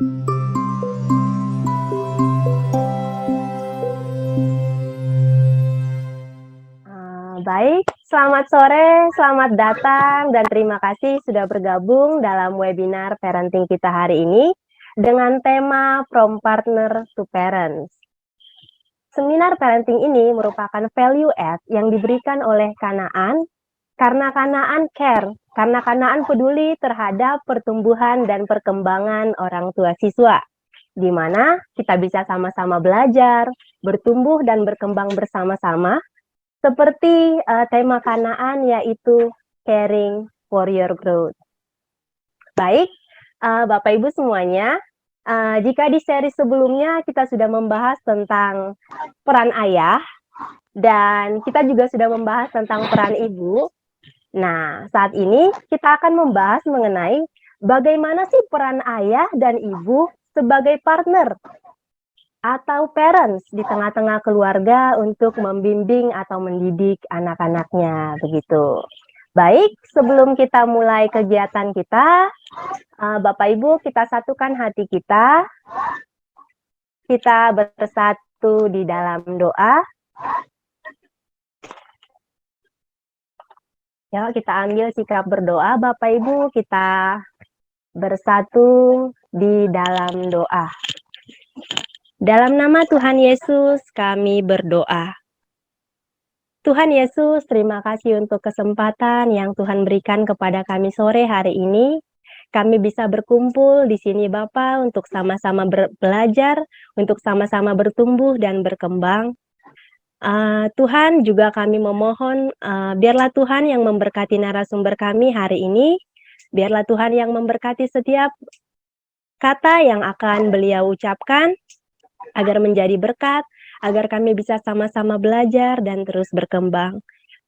Baik, selamat sore, selamat datang, dan terima kasih sudah bergabung dalam webinar parenting kita hari ini dengan tema From Partner to Parents. Seminar parenting ini merupakan value add yang diberikan oleh Kanaan karena Kanaan care, karena Kanaan peduli terhadap pertumbuhan dan perkembangan orang tua siswa, di mana kita bisa sama-sama belajar, bertumbuh dan berkembang bersama-sama, seperti tema Kanaan yaitu Caring for Your Growth. Baik, Bapak Ibu semuanya, jika di seri sebelumnya kita sudah membahas tentang peran ayah, dan kita juga sudah membahas tentang peran ibu. Nah, saat ini kita akan membahas mengenai bagaimana sih peran ayah dan ibu sebagai partner atau parents di tengah-tengah keluarga untuk membimbing atau mendidik anak-anaknya, begitu. Baik, sebelum kita mulai kegiatan kita, Bapak Ibu, kita satukan hati kita bersatu di dalam doa. Ya, kita ambil sikap berdoa, Bapak Ibu, kita bersatu di dalam doa. Dalam nama Tuhan Yesus, kami berdoa. Tuhan Yesus, terima kasih untuk kesempatan yang Tuhan berikan kepada kami sore hari ini. Kami bisa berkumpul di sini Bapa untuk sama-sama belajar, untuk sama-sama bertumbuh dan berkembang. Tuhan, juga kami memohon, biarlah Tuhan yang memberkati narasumber kami hari ini, biarlah Tuhan yang memberkati setiap kata yang akan beliau ucapkan, agar menjadi berkat, agar kami bisa sama-sama belajar dan terus berkembang.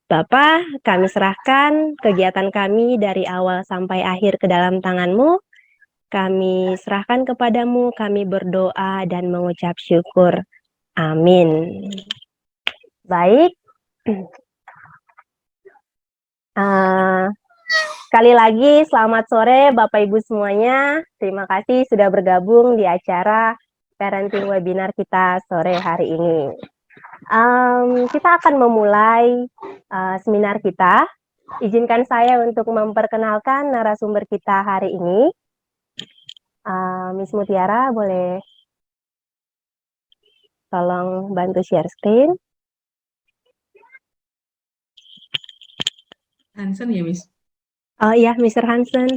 Bapa, kami serahkan kegiatan kami dari awal sampai akhir ke dalam tangan-Mu. Kami serahkan kepadamu, kami berdoa dan mengucap syukur. Amin. Baik. Sekali lagi, selamat sore Bapak Ibu semuanya. Terima kasih sudah bergabung di acara parenting webinar kita sore hari ini. Kita akan memulai seminar kita. Izinkan saya untuk memperkenalkan narasumber kita hari ini. Miss Mutiara, boleh tolong bantu share screen. Hansen ya, Miss? Oh iya, Mr. Hansen.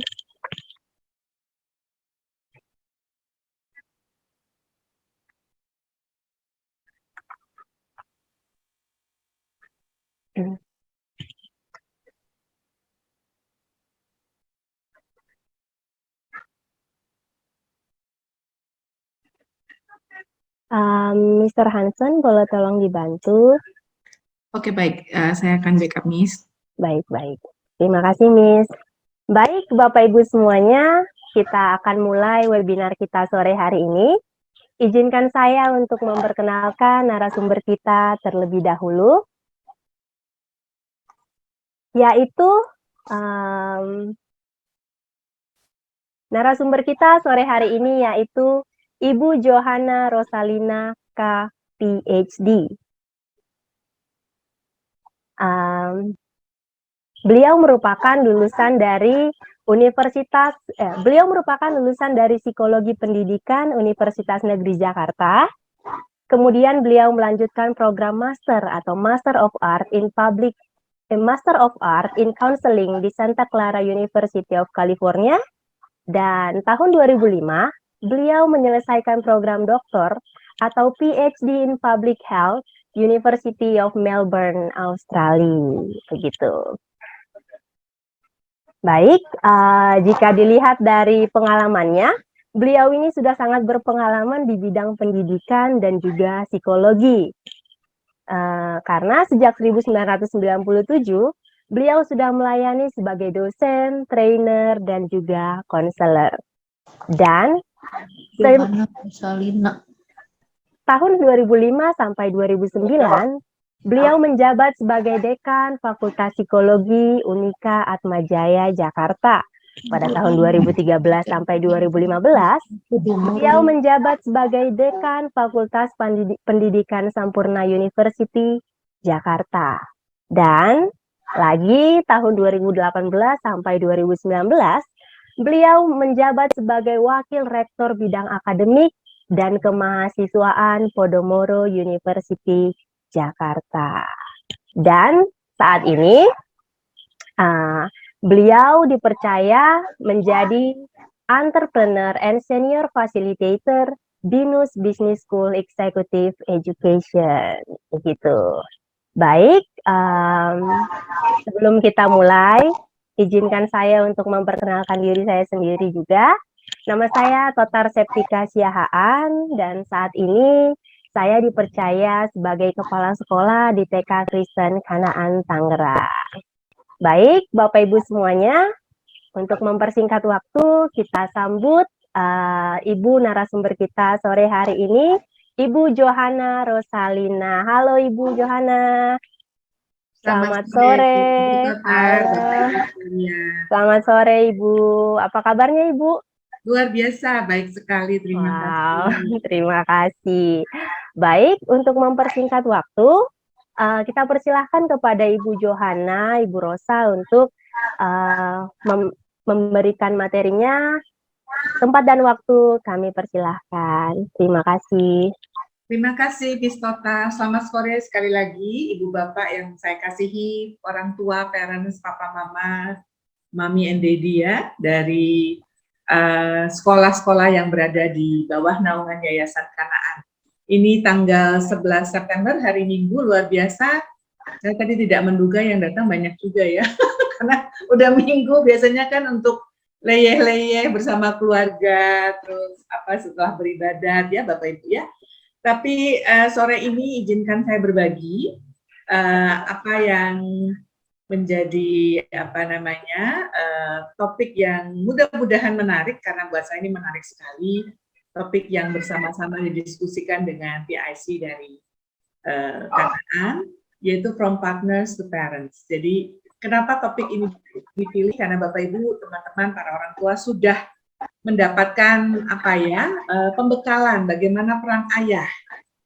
Mr. Hansen, boleh tolong dibantu? Oke, baik. Saya akan backup, Miss. Baik. Terima kasih, Miss. Baik, Bapak Ibu semuanya, kita akan mulai webinar kita sore hari ini. Izinkan saya untuk memperkenalkan narasumber kita terlebih dahulu, yaitu narasumber kita sore hari ini yaitu Ibu Johanna Rosalina K. PhD. Beliau merupakan lulusan dari Psikologi Pendidikan Universitas Negeri Jakarta. Kemudian beliau melanjutkan program master atau Master of Art in Counseling di Santa Clara University of California. Dan tahun 2005, beliau menyelesaikan program doktor atau PhD in Public Health University of Melbourne, Australia. Begitu. Baik, jika dilihat dari pengalamannya, beliau ini sudah sangat berpengalaman di bidang pendidikan dan juga psikologi. Karena sejak 1997, beliau sudah melayani sebagai dosen, trainer, dan juga konselor. Dan tahun 2005 sampai 2009, beliau menjabat sebagai dekan Fakultas Psikologi Unika Atmajaya, Jakarta. Pada tahun 2013 sampai 2015, beliau menjabat sebagai Dekan Fakultas Pendidikan Sampurna University Jakarta. Dan lagi tahun 2018 sampai 2019, beliau menjabat sebagai Wakil Rektor Bidang Akademik dan Kemahasiswaan Podomoro University Jakarta. Dan saat ini beliau dipercaya menjadi Entrepreneur and Senior Facilitator Binus Business School Executive Education. Begitu. Baik, sebelum kita mulai, izinkan saya untuk memperkenalkan diri saya sendiri juga. Nama saya Totar Septika Siahaan, dan saat ini saya dipercaya sebagai Kepala Sekolah di TK Kristen Kanaan Tangerang. Baik, Bapak Ibu semuanya, untuk mempersingkat waktu, kita sambut Ibu narasumber kita sore hari ini, Ibu Johana Rosalina. Halo Ibu Johana. Selamat sore. Selamat sore Ibu. Apa kabarnya Ibu? Luar biasa, baik sekali. Terima kasih. Terima kasih. Baik, untuk mempersingkat waktu, kita persilahkan kepada Ibu Johana, Ibu Rosa untuk memberikan materinya. Tempat dan waktu kami persilahkan. Terima kasih. Terima kasih, Bis Tota. Selamat sore sekali lagi, Ibu Bapak yang saya kasihi, orang tua, parents, papa, mama, mami and daddy ya, dari sekolah-sekolah yang berada di bawah naungan Yayasan Kanaan. Ini tanggal 11 September, hari Minggu, luar biasa. Saya tadi tidak menduga yang datang banyak juga ya, karena udah Minggu, biasanya kan untuk leyeh-leyeh bersama keluarga, terus setelah beribadat ya Bapak Ibu ya. Tapi sore ini izinkan saya berbagi apa yang menjadi topik yang mudah-mudahan menarik, karena buat saya ini menarik sekali, topik yang bersama-sama didiskusikan dengan PIC dari Kanaan, yaitu From Partners to Parents. Jadi kenapa topik ini dipilih? Karena Bapak Ibu, teman-teman, para orang tua sudah mendapatkan pembekalan bagaimana peran ayah,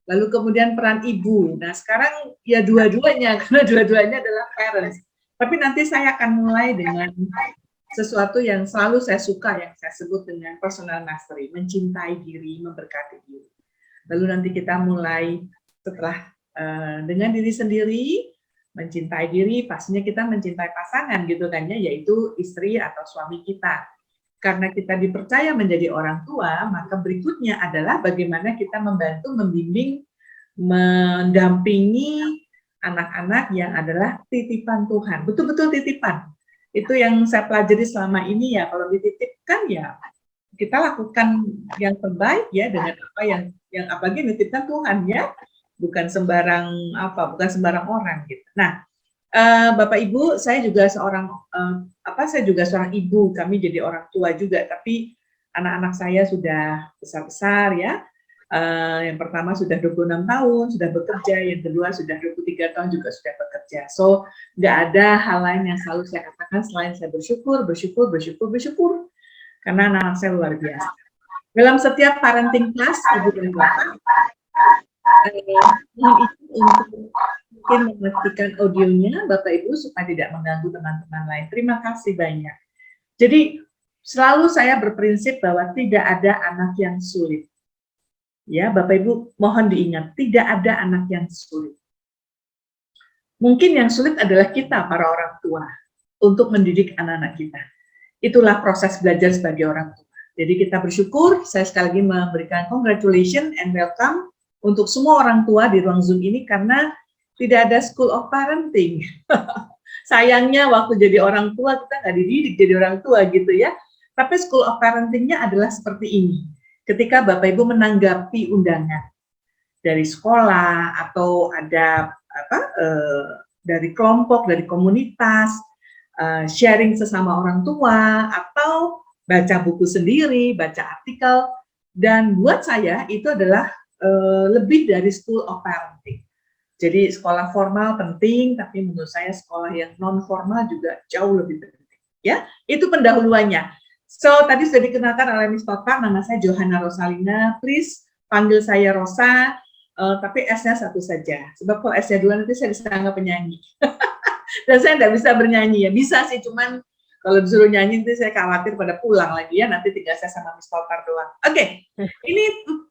lalu kemudian peran ibu. Nah sekarang ya dua-duanya, karena dua-duanya adalah parents. Tapi nanti saya akan mulai dengan sesuatu yang selalu saya suka, yang saya sebut dengan personal mastery, mencintai diri, memberkati diri. Lalu nanti kita mulai setelah dengan diri sendiri, mencintai diri, pastinya kita mencintai pasangan gitu kan ya, yaitu istri atau suami kita. Karena kita dipercaya menjadi orang tua, maka berikutnya adalah bagaimana kita membantu, membimbing, mendampingi anak-anak yang adalah titipan Tuhan. Betul-betul titipan. Itu yang saya pelajari selama ini ya, kalau dititipkan ya kita lakukan yang terbaik ya, dengan apa yang apalagi dititipkan Tuhan ya, bukan sembarang orang gitu. Nah, Bapak Ibu, saya juga seorang ibu, kami jadi orang tua juga, tapi anak-anak saya sudah besar-besar ya. Yang pertama sudah 26 tahun, sudah bekerja, yang kedua sudah 23 tahun juga sudah bekerja. So, nggak ada hal lain yang selalu saya katakan selain saya bersyukur, karena anak-anak saya luar biasa. Dalam setiap parenting class, Ibu dan Bapak, untuk mungkin mematikan audionya Bapak Ibu supaya tidak mengganggu teman-teman lain. Terima kasih banyak. Jadi selalu saya berprinsip bahwa tidak ada anak yang sulit. Ya, Bapak Ibu mohon diingat, tidak ada anak yang sulit. Mungkin yang sulit adalah kita para orang tua untuk mendidik anak-anak kita. Itulah proses belajar sebagai orang tua. Jadi kita bersyukur, saya sekali lagi memberikan congratulations and welcome untuk semua orang tua di ruang Zoom ini, karena tidak ada School of Parenting. Sayangnya waktu jadi orang tua kita nggak dididik jadi orang tua gitu ya. Tapi School of Parenting-nya adalah seperti ini. Ketika Bapak Ibu menanggapi undangan dari sekolah atau ada dari kelompok, dari komunitas, sharing sesama orang tua, atau baca buku sendiri, baca artikel, dan buat saya itu adalah lebih dari School of Parenting. Jadi sekolah formal penting, tapi menurut saya sekolah yang non formal juga jauh lebih penting. Ya, itu pendahuluannya. So, tadi sudah dikenalkan oleh Miss Topak, nama saya Johanna Rosalina. Please panggil saya Rosa, tapi S-nya satu saja. Sebab kalau S-nya dua nanti saya dianggap penyanyi. Dan saya tidak bisa bernyanyi ya. Bisa sih, cuman kalau disuruh nyanyi nanti saya khawatir pada pulang lagi ya. Nanti tinggal saya sama Miss Topak doang. Oke, ini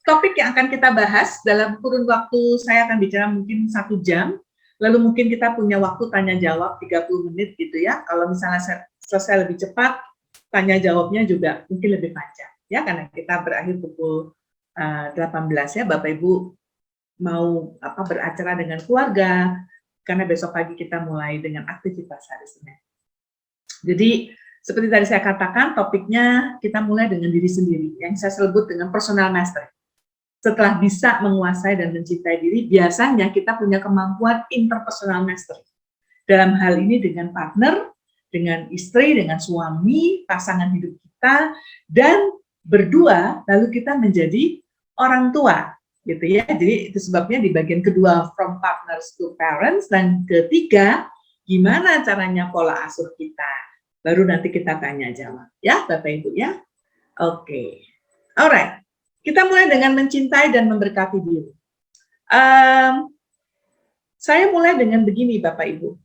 topik yang akan kita bahas dalam kurun waktu. Saya akan bicara mungkin 1 jam. Lalu mungkin kita punya waktu tanya jawab 30 menit gitu ya. Kalau misalnya selesai lebih cepat, tanya jawabnya juga mungkin lebih panjang ya, karena kita berakhir pukul 18 ya. Bapak Ibu mau beracara dengan keluarga, karena besok pagi kita mulai dengan aktivitas hari Senin. Jadi seperti tadi saya katakan, topiknya kita mulai dengan diri sendiri, yang saya sebut dengan personal mastery. Setelah bisa menguasai dan mencintai diri, biasanya kita punya kemampuan interpersonal mastery. Dalam hal ini dengan partner, dengan istri, dengan suami, pasangan hidup kita, dan berdua, lalu kita menjadi orang tua, gitu ya. Jadi itu sebabnya di bagian kedua, from partners to parents, dan ketiga, gimana caranya pola asuh kita. Baru nanti kita tanya jawab, ya Bapak Ibu ya. Oke, alright. Kita mulai dengan mencintai dan memberkati diri. Saya mulai dengan begini Bapak Ibu.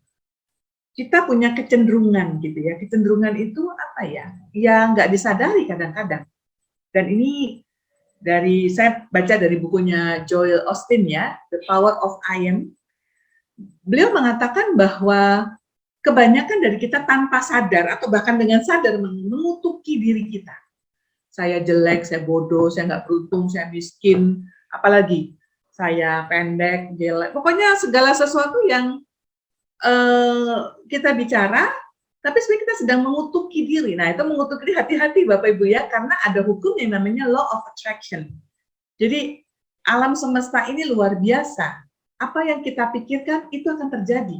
Kita punya kecenderungan gitu ya. Kecenderungan itu apa ya? Ya nggak disadari kadang-kadang. Dan ini saya baca dari bukunya Joel Osteen ya, The Power of I Am. Beliau mengatakan bahwa kebanyakan dari kita tanpa sadar atau bahkan dengan sadar mengutuki diri kita. Saya jelek, saya bodoh, saya nggak beruntung, saya miskin, apalagi saya pendek, jelek. Pokoknya segala sesuatu yang kita bicara, tapi sebenarnya kita sedang mengutuki diri. Nah, itu mengutuki diri, hati-hati Bapak Ibu ya, karena ada hukum yang namanya law of attraction. Jadi, alam semesta ini luar biasa. Apa yang kita pikirkan, itu akan terjadi.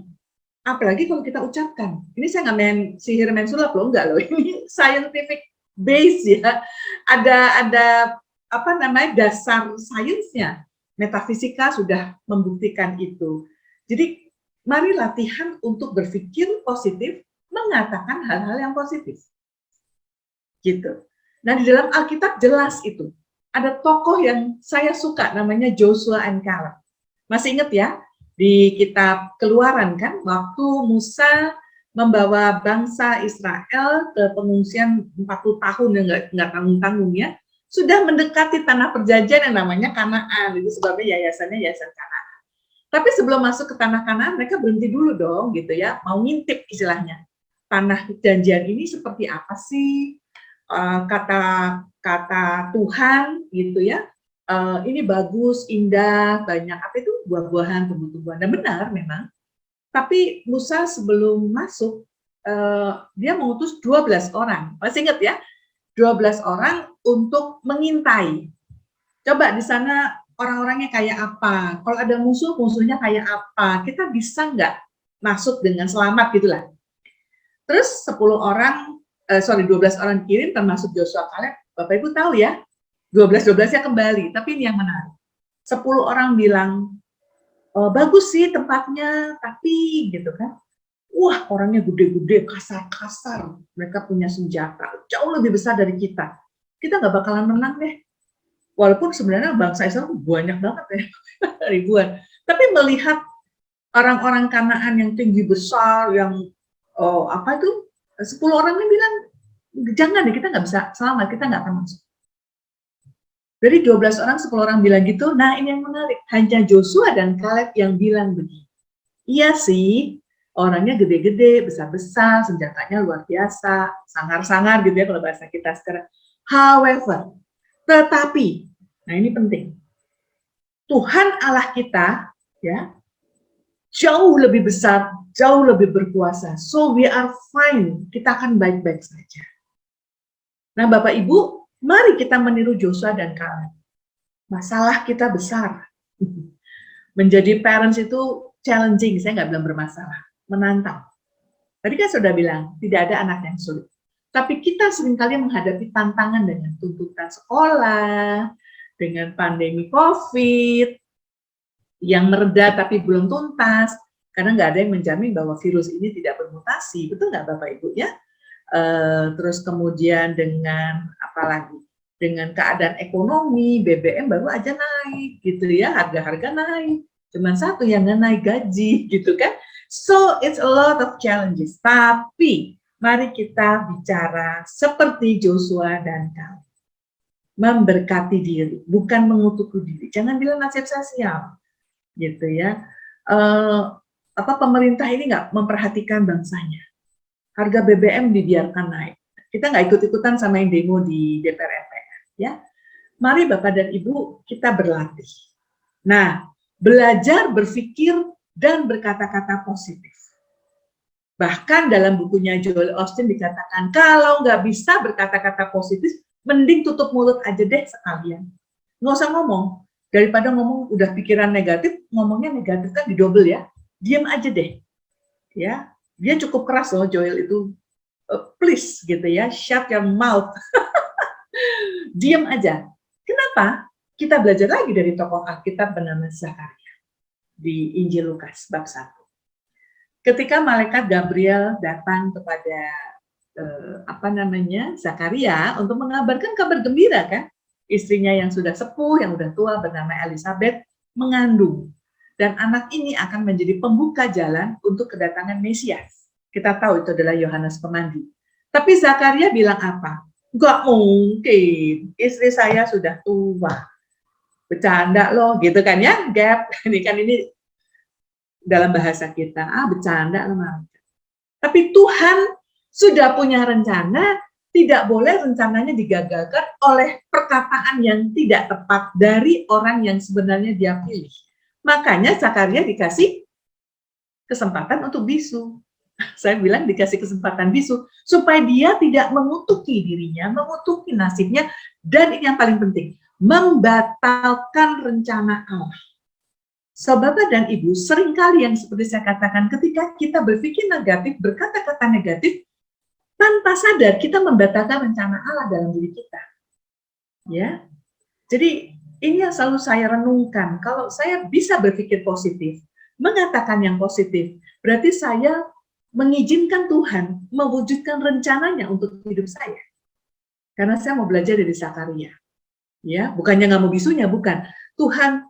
Apalagi kalau kita ucapkan. Ini saya nggak main sihir, main sulap loh, enggak loh. Ini scientific base ya, ada dasar sainsnya, metafisika sudah membuktikan itu. Jadi mari latihan untuk berpikir positif, mengatakan hal-hal yang positif, gitu. Nah di dalam Alkitab jelas itu, ada tokoh yang saya suka namanya Joshua and Caleb. Masih ingat ya di kitab Keluaran kan, waktu Musa membawa bangsa Israel ke pengungsian 40 tahun yang nggak tanggung-tanggung ya, sudah mendekati tanah perjanjian yang namanya Kanaan. Itu sebabnya yayasannya Yayasan Kanaan. Tapi sebelum masuk ke tanah Kanaan, mereka berhenti dulu dong, gitu ya, mau ngintip istilahnya. Tanah perjanjian ini seperti apa sih? Kata Tuhan, gitu ya. Ini bagus, indah, banyak apa itu buah-buahan, tumbuh-tumbuhan. Dan benar memang. Tapi Musa sebelum masuk, dia mengutus 12 orang. Masih ingat ya? 12 orang untuk mengintai. Coba di sana orang-orangnya kayak apa? Kalau ada musuh, musuhnya kayak apa? Kita bisa nggak masuk dengan selamat gitulah. Terus 12 orang kirim termasuk Joshua Caleb. Bapak Ibu tahu ya, 12-12-nya kembali. Tapi ini yang menarik. 10 orang bilang, bagus sih tempatnya, tapi gitu kan, wah orangnya gede-gede, kasar-kasar, mereka punya senjata jauh lebih besar dari kita nggak bakalan menang deh. Walaupun sebenarnya bangsa Israel banyak banget ya, ribuan. Tapi melihat orang-orang Kanaan yang tinggi besar, yang 10 orangnya bilang, jangan deh, kita nggak bisa selamat, kita nggak akan masuk. Dari 12 orang, 10 orang bilang gitu. Nah ini yang menarik, hanya Joshua dan Caleb yang bilang begini. Iya sih, orangnya gede-gede, besar-besar, senjatanya luar biasa, sangar-sangar gitu ya kalau bahasa kita sekarang. However, tetapi, nah ini penting, Tuhan Allah kita ya jauh lebih besar, jauh lebih berkuasa. So we are fine, kita akan baik-baik saja. Nah Bapak Ibu, mari kita meniru Joshua dan Caleb. Masalah kita besar. Menjadi parents itu challenging, saya nggak bilang bermasalah, menantang. Tadi kan sudah bilang, tidak ada anak yang sulit. Tapi kita seringkali menghadapi tantangan dengan tuntutan sekolah, dengan pandemi COVID, yang mereda tapi belum tuntas, karena nggak ada yang menjamin bahwa virus ini tidak bermutasi. Betul nggak Bapak Ibu ya? terus kemudian dengan apa lagi? Dengan keadaan ekonomi, BBM baru aja naik gitu ya, harga-harga naik. Cuman satu yang nggak naik gaji gitu kan. So it's a lot of challenges. Tapi mari kita bicara seperti Joshua dan Kaleb. Memberkati diri, bukan mengutuki diri. Jangan bilang nasib saya sial, gitu ya. Pemerintah ini nggak memperhatikan bangsanya. Harga BBM dibiarkan naik. Kita nggak ikut-ikutan sama yang demo di DPR MPR, ya. Mari Bapak dan Ibu kita berlatih. Nah, belajar berpikir dan berkata-kata positif. Bahkan dalam bukunya Joel Osteen dikatakan, kalau nggak bisa berkata-kata positif, mending tutup mulut aja deh sekalian. Nggak usah ngomong. Daripada ngomong udah pikiran negatif, ngomongnya negatif kan didobel ya. Diam aja deh. Ya, dia cukup keras loh Joel itu. Please gitu ya, shut your mouth. Diam aja. Kenapa? Kita belajar lagi dari tokoh Alkitab bernama Zakaria di Injil Lukas bab 1. Ketika malaikat Gabriel datang kepada Zakaria untuk mengabarkan kabar gembira kan, istrinya yang sudah sepuh, yang sudah tua bernama Elizabeth mengandung, dan anak ini akan menjadi pembuka jalan untuk kedatangan Mesias. Kita tahu itu adalah Yohanes Pemandi. Tapi Zakaria bilang apa? Nggak mungkin, istri saya sudah tua. Bercanda loh, gitu kan ya, Gap. Ini dalam bahasa kita, bercanda loh. Tapi Tuhan sudah punya rencana, tidak boleh rencananya digagalkan oleh perkataan yang tidak tepat dari orang yang sebenarnya dia pilih. Makanya Zakaria dikasih kesempatan untuk bisu. Saya bilang dikasih kesempatan bisu, supaya dia tidak mengutuki dirinya, mengutuki nasibnya, dan ini yang paling penting, membatalkan rencana Allah. So, Bapak dan Ibu, seringkali yang seperti saya katakan, ketika kita berpikir negatif, berkata-kata negatif, tanpa sadar kita membatalkan rencana Allah dalam diri kita. Ya, jadi ini yang selalu saya renungkan. Kalau saya bisa berpikir positif, mengatakan yang positif, berarti saya mengizinkan Tuhan mewujudkan rencananya untuk hidup saya. Karena saya mau belajar dari Zakaria. Ya, bukannya nggak mau bisunya, bukan. Tuhan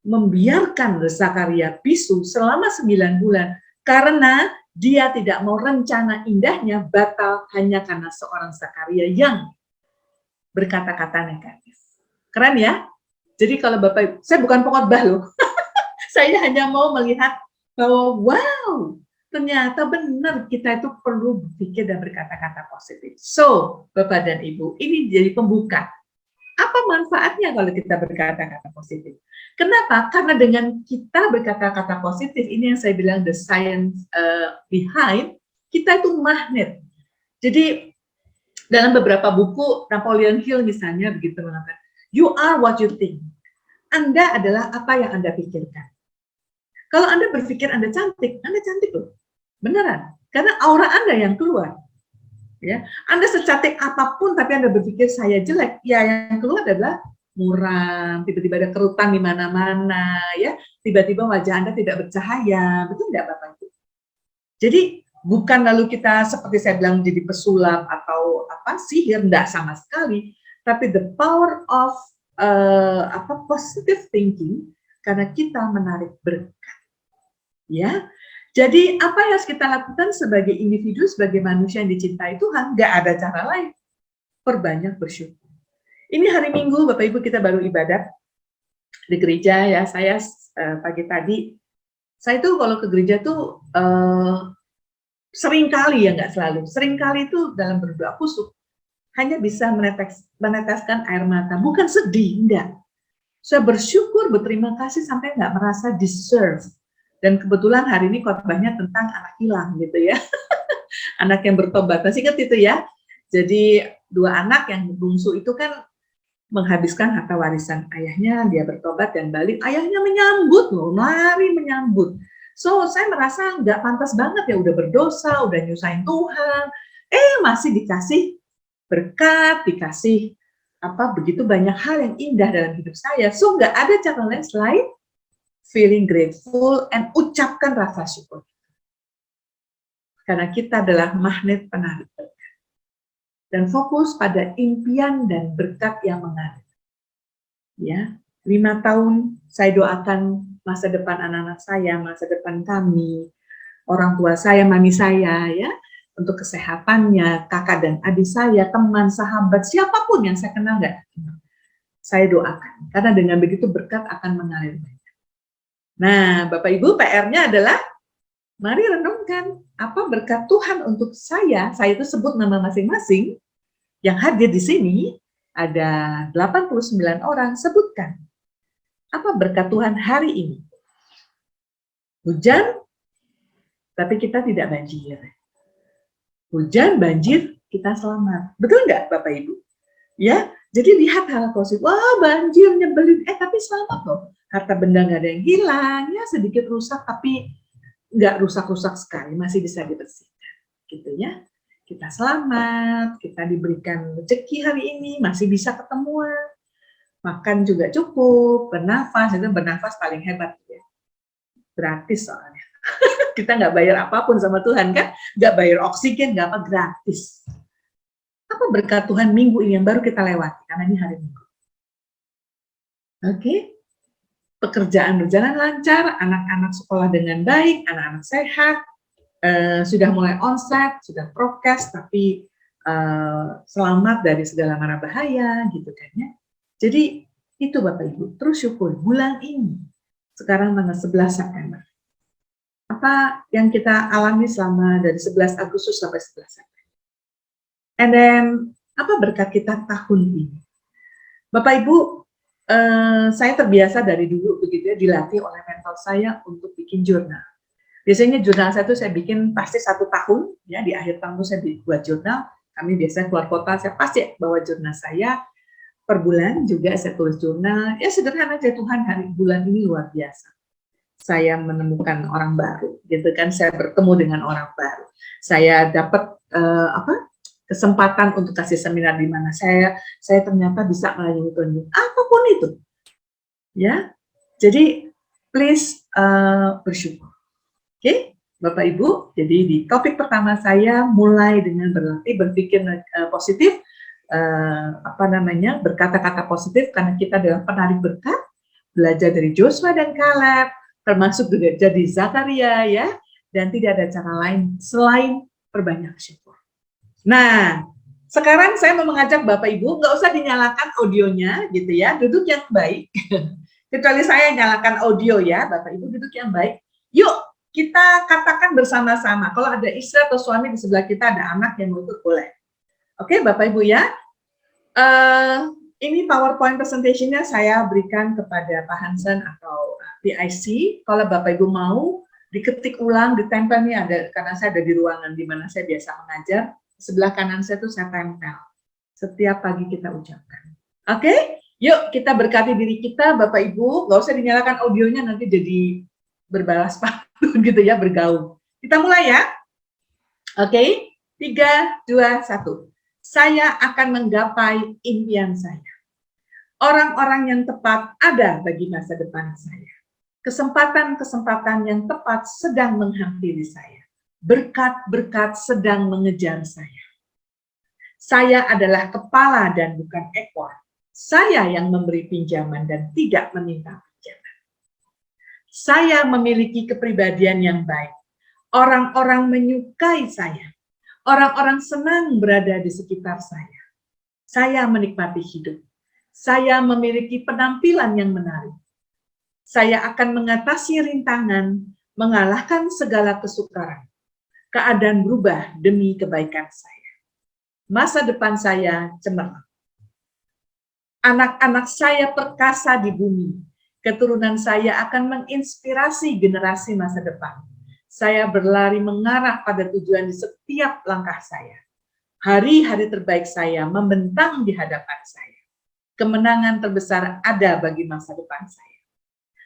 membiarkan Zakaria bisu selama 9 bulan karena dia tidak mau rencana indahnya batal hanya karena seorang Zakaria yang berkata-kata negatif. Keren ya? Jadi kalau Bapak, saya bukan pengkhotbah loh. Saya hanya mau melihat bahwa wow, ternyata benar kita itu perlu berpikir dan berkata-kata positif. So, Bapak dan Ibu, ini jadi pembuka. Apa manfaatnya kalau kita berkata-kata positif? Kenapa? Karena dengan kita berkata-kata positif, ini yang saya bilang the science behind, kita itu magnet. Jadi dalam beberapa buku, Napoleon Hill misalnya begitu mengatakan, you are what you think. Anda adalah apa yang Anda pikirkan. Kalau Anda berpikir Anda cantik loh. Beneran. Karena aura Anda yang keluar. Ya, Anda secantik apapun tapi Anda berpikir saya jelek, ya yang keluar adalah muram, tiba-tiba ada kerutan di mana-mana, ya, tiba-tiba wajah Anda tidak bercahaya, betul tidak Bapak Ibu? Jadi bukan lalu kita seperti saya bilang jadi pesulap atau sihir, enggak sama sekali, tapi the power of positive thinking karena kita menarik berkat, ya. Jadi apa yang harus kita lakukan sebagai individu, sebagai manusia yang dicintai Tuhan? Nggak ada cara lain. Perbanyak bersyukur. Ini hari Minggu, Bapak Ibu kita baru ibadat di gereja ya. Saya pagi tadi, saya tuh kalau ke gereja tuh seringkali ya, nggak selalu. Seringkali itu dalam berdoa khusyuk hanya bisa meneteskan air mata. Bukan sedih, enggak. Saya bersyukur, berterima kasih sampai nggak merasa deserve. Dan kebetulan hari ini khotbahnya tentang anak hilang gitu ya. Anak yang bertobat. Masih ingat itu ya? Jadi 2 anak yang bungsu itu kan menghabiskan harta warisan ayahnya, dia bertobat dan balik. Ayahnya menyambut loh, lari menyambut. So, saya merasa nggak pantas banget ya, udah berdosa, udah nyusahin Tuhan. Masih dikasih berkat, dikasih begitu banyak hal yang indah dalam hidup saya. So, nggak ada cara lain selain feeling grateful and ucapkan rasa syukur. Karena kita adalah magnet penarik berkat. Dan fokus pada impian dan berkat yang mengalir. Ya, 5 tahun saya doakan masa depan anak-anak saya, masa depan kami, orang tua saya, mami saya, ya, untuk kesehatannya, kakak dan adik saya, teman, sahabat, siapapun yang saya kenal nggak, saya doakan. Karena dengan begitu berkat akan mengalir. Nah, Bapak Ibu, PR-nya adalah mari renungkan apa berkat Tuhan untuk saya itu sebut nama masing-masing, yang hadir di sini, ada 89 orang, sebutkan. Apa berkat Tuhan hari ini? Hujan, tapi kita tidak banjir. Hujan, banjir, kita selamat. Betul nggak Bapak Ibu? Ya, jadi lihat hal positif. Wah, banjir, nyebelin. Tapi selamat loh. Harta benda nggak ada yang hilang, ya sedikit rusak, tapi nggak rusak-rusak sekali, masih bisa dibersihkan. Gitu ya. Kita selamat, kita diberikan rezeki hari ini, masih bisa ketemuan. Makan juga cukup, bernafas, itu bernafas paling hebat. Ya. Gratis soalnya. Kita nggak bayar apapun sama Tuhan kan, nggak bayar oksigen, nggak apa, gratis. Apa berkat Tuhan minggu ini yang baru kita lewati, karena ini hari Minggu. Oke, pekerjaan berjalan lancar, anak-anak sekolah dengan baik, anak-anak sehat, sudah mulai onsite, sudah prokes, tapi selamat dari segala mara bahaya, gitu kan ya. Jadi itu Bapak Ibu, terus syukur bulan ini, sekarang tanggal 11 September. Apa yang kita alami selama dari 11 Agustus sampai 11 September. And then, apa berkat kita tahun ini? Bapak Ibu, saya terbiasa dari dulu begitu ya, dilatih oleh mentor saya untuk bikin jurnal. Biasanya jurnal saya itu saya bikin pasti 1 tahun, ya di akhir tahun saya buat jurnal. Kami biasanya keluar kota, saya pasti bawa jurnal saya. Per bulan juga saya tulis jurnal. Ya sederhana aja, Tuhan hari bulan ini luar biasa. Saya menemukan orang baru, gitu kan. Saya bertemu dengan orang baru. Saya dapat kesempatan untuk kasih seminar di mana saya ternyata bisa melayani Tuhan. Apapun itu, ya. Jadi please bersyukur. Oke, Bapak Ibu. Jadi di topik pertama saya mulai dengan berlatih berpikir positif, berkata-kata positif karena kita adalah penarik berkat. Belajar dari Joshua dan Caleb, termasuk juga jadi Zakaria ya, dan tidak ada cara lain selain perbanyak syukur. Nah, sekarang saya mau mengajak Bapak Ibu, nggak usah dinyalakan audionya gitu ya, duduk yang baik. Kecuali saya nyalakan audio ya, Bapak Ibu duduk yang baik. Yuk, kita katakan bersama-sama, kalau ada istri atau suami di sebelah kita, ada anak yang mau ikut boleh. Oke, Bapak Ibu ya. Ini PowerPoint presentation-nya saya berikan kepada Pak Hansen atau PIC. Kalau Bapak Ibu mau, diketik ulang, ditempel nih ada, karena saya ada di ruangan di mana saya biasa mengajar. Sebelah kanan saya tuh saya tempel. Setiap pagi kita ucapkan. Oke? Yuk kita berkati diri kita, Bapak Ibu. Nggak usah dinyalakan audionya, nanti jadi berbalas pantun gitu ya, bergaul. Kita mulai ya. Oke? 3, 2, 1. Saya akan menggapai impian saya. Orang-orang yang tepat ada bagi masa depan saya. Kesempatan-kesempatan yang tepat sedang menghampiri saya. Berkat-berkat sedang mengejar saya. Saya adalah kepala dan bukan ekor. Saya yang memberi pinjaman dan tidak meminta pinjaman. Saya memiliki kepribadian yang baik. Orang-orang menyukai saya. Orang-orang senang berada di sekitar saya. Saya menikmati hidup. Saya memiliki penampilan yang menarik. Saya akan mengatasi rintangan, mengalahkan segala kesukaran. Keadaan berubah demi kebaikan saya. Masa depan saya cemerlang. Anak-anak saya perkasa di bumi. Keturunan saya akan menginspirasi generasi masa depan. Saya berlari mengarah pada tujuan di setiap langkah saya. Hari-hari terbaik saya membentang di hadapan saya. Kemenangan terbesar ada bagi masa depan saya.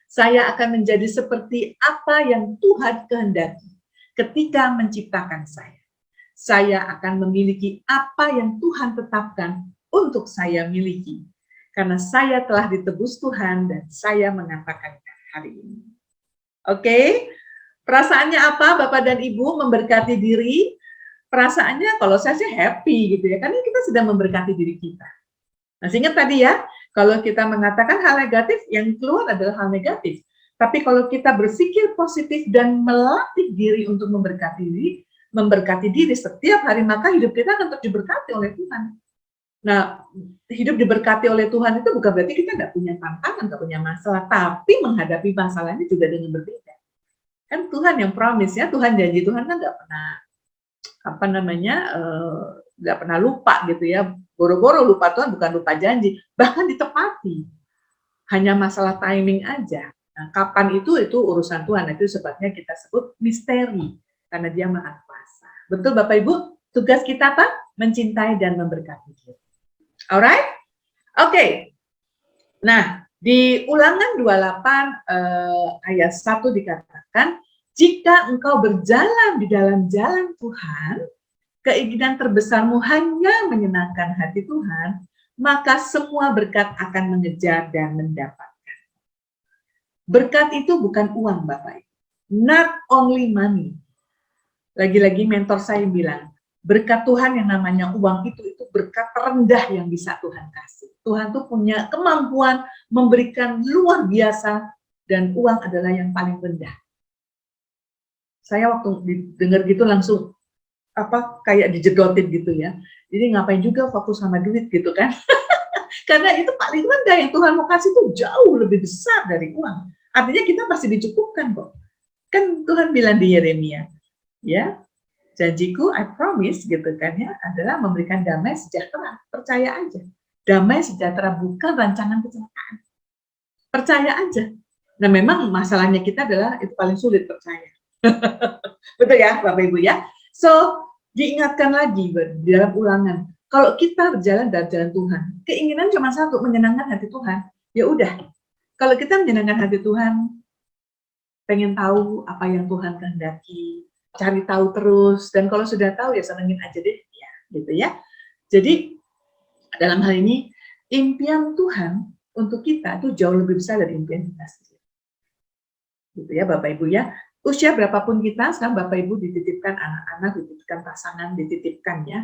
Saya akan menjadi seperti apa yang Tuhan kehendaki ketika menciptakan saya. Saya akan memiliki apa yang Tuhan tetapkan untuk saya miliki. Karena saya telah ditebus Tuhan dan saya mengatakan hari ini. Oke? Perasaannya apa Bapak dan Ibu memberkati diri? Perasaannya kalau saya sih happy gitu ya, karena kita sedang memberkati diri kita. Nah, ingat tadi ya, kalau kita mengatakan hal negatif, yang keluar adalah hal negatif. Tapi kalau kita berpikir positif dan melatih diri untuk memberkati diri setiap hari, maka hidup kita akan diberkati oleh Tuhan. Nah, hidup diberkati oleh Tuhan itu bukan berarti kita nggak punya tantangan, nggak punya masalah, tapi menghadapi masalahnya juga dengan berbeda. Kan Tuhan yang promise ya, Tuhan janji, Tuhan kan nggak pernah nggak pernah lupa gitu ya. Boro-boro lupa Tuhan, bukan lupa janji, bahkan ditepati. Hanya masalah timing aja. Nah, kapan itu urusan Tuhan. Itu sebabnya kita sebut misteri, karena Dia Maha Kuasa. Betul Bapak Ibu? Tugas kita apa? Mencintai dan memberkati diri. Alright? Oke. Nah, di Ulangan 28 ayat 1 dikatakan, jika engkau berjalan di dalam jalan Tuhan, keinginan terbesarmu hanya menyenangkan hati Tuhan, maka semua berkat akan mengejar dan mendapatkan. Berkat itu bukan uang, Bapak Ibu. Not only money. Lagi-lagi mentor saya bilang, berkat Tuhan yang namanya uang itu berkat terendah yang bisa Tuhan kasih. Tuhan tuh punya kemampuan memberikan luar biasa, dan uang adalah yang paling rendah. Saya waktu dengar gitu langsung kayak dijedotin gitu ya. Jadi ngapain juga fokus sama duit gitu kan? Karena itu paling rendah yang Tuhan mau kasih itu jauh lebih besar dari uang. Artinya kita pasti dicukupkan kok. Kan Tuhan bilang di Yeremia, ya, janjiku, I promise gitu kan ya, adalah memberikan damai sejahtera. Percaya aja. Damai sejahtera bukan rancangan kecelakaan. Percaya aja. Nah memang masalahnya kita adalah itu paling sulit percaya. Betul ya Bapak Ibu ya. So diingatkan lagi di dalam Ulangan, kalau kita berjalan dalam jalan Tuhan, keinginan cuma satu, menyenangkan hati Tuhan. Ya udah. Kalau kita menyenangkan hati Tuhan, pengen tahu apa yang Tuhan kehendaki, cari tahu terus, dan kalau sudah tahu ya senengin aja deh, ya, gitu ya. Jadi dalam hal ini impian Tuhan untuk kita itu jauh lebih besar dari impian kita sendiri. Gitu ya Bapak Ibu ya. Usia berapapun kita, sekarang Bapak Ibu dititipkan anak-anak, dititipkan pasangan, dititipkan ya.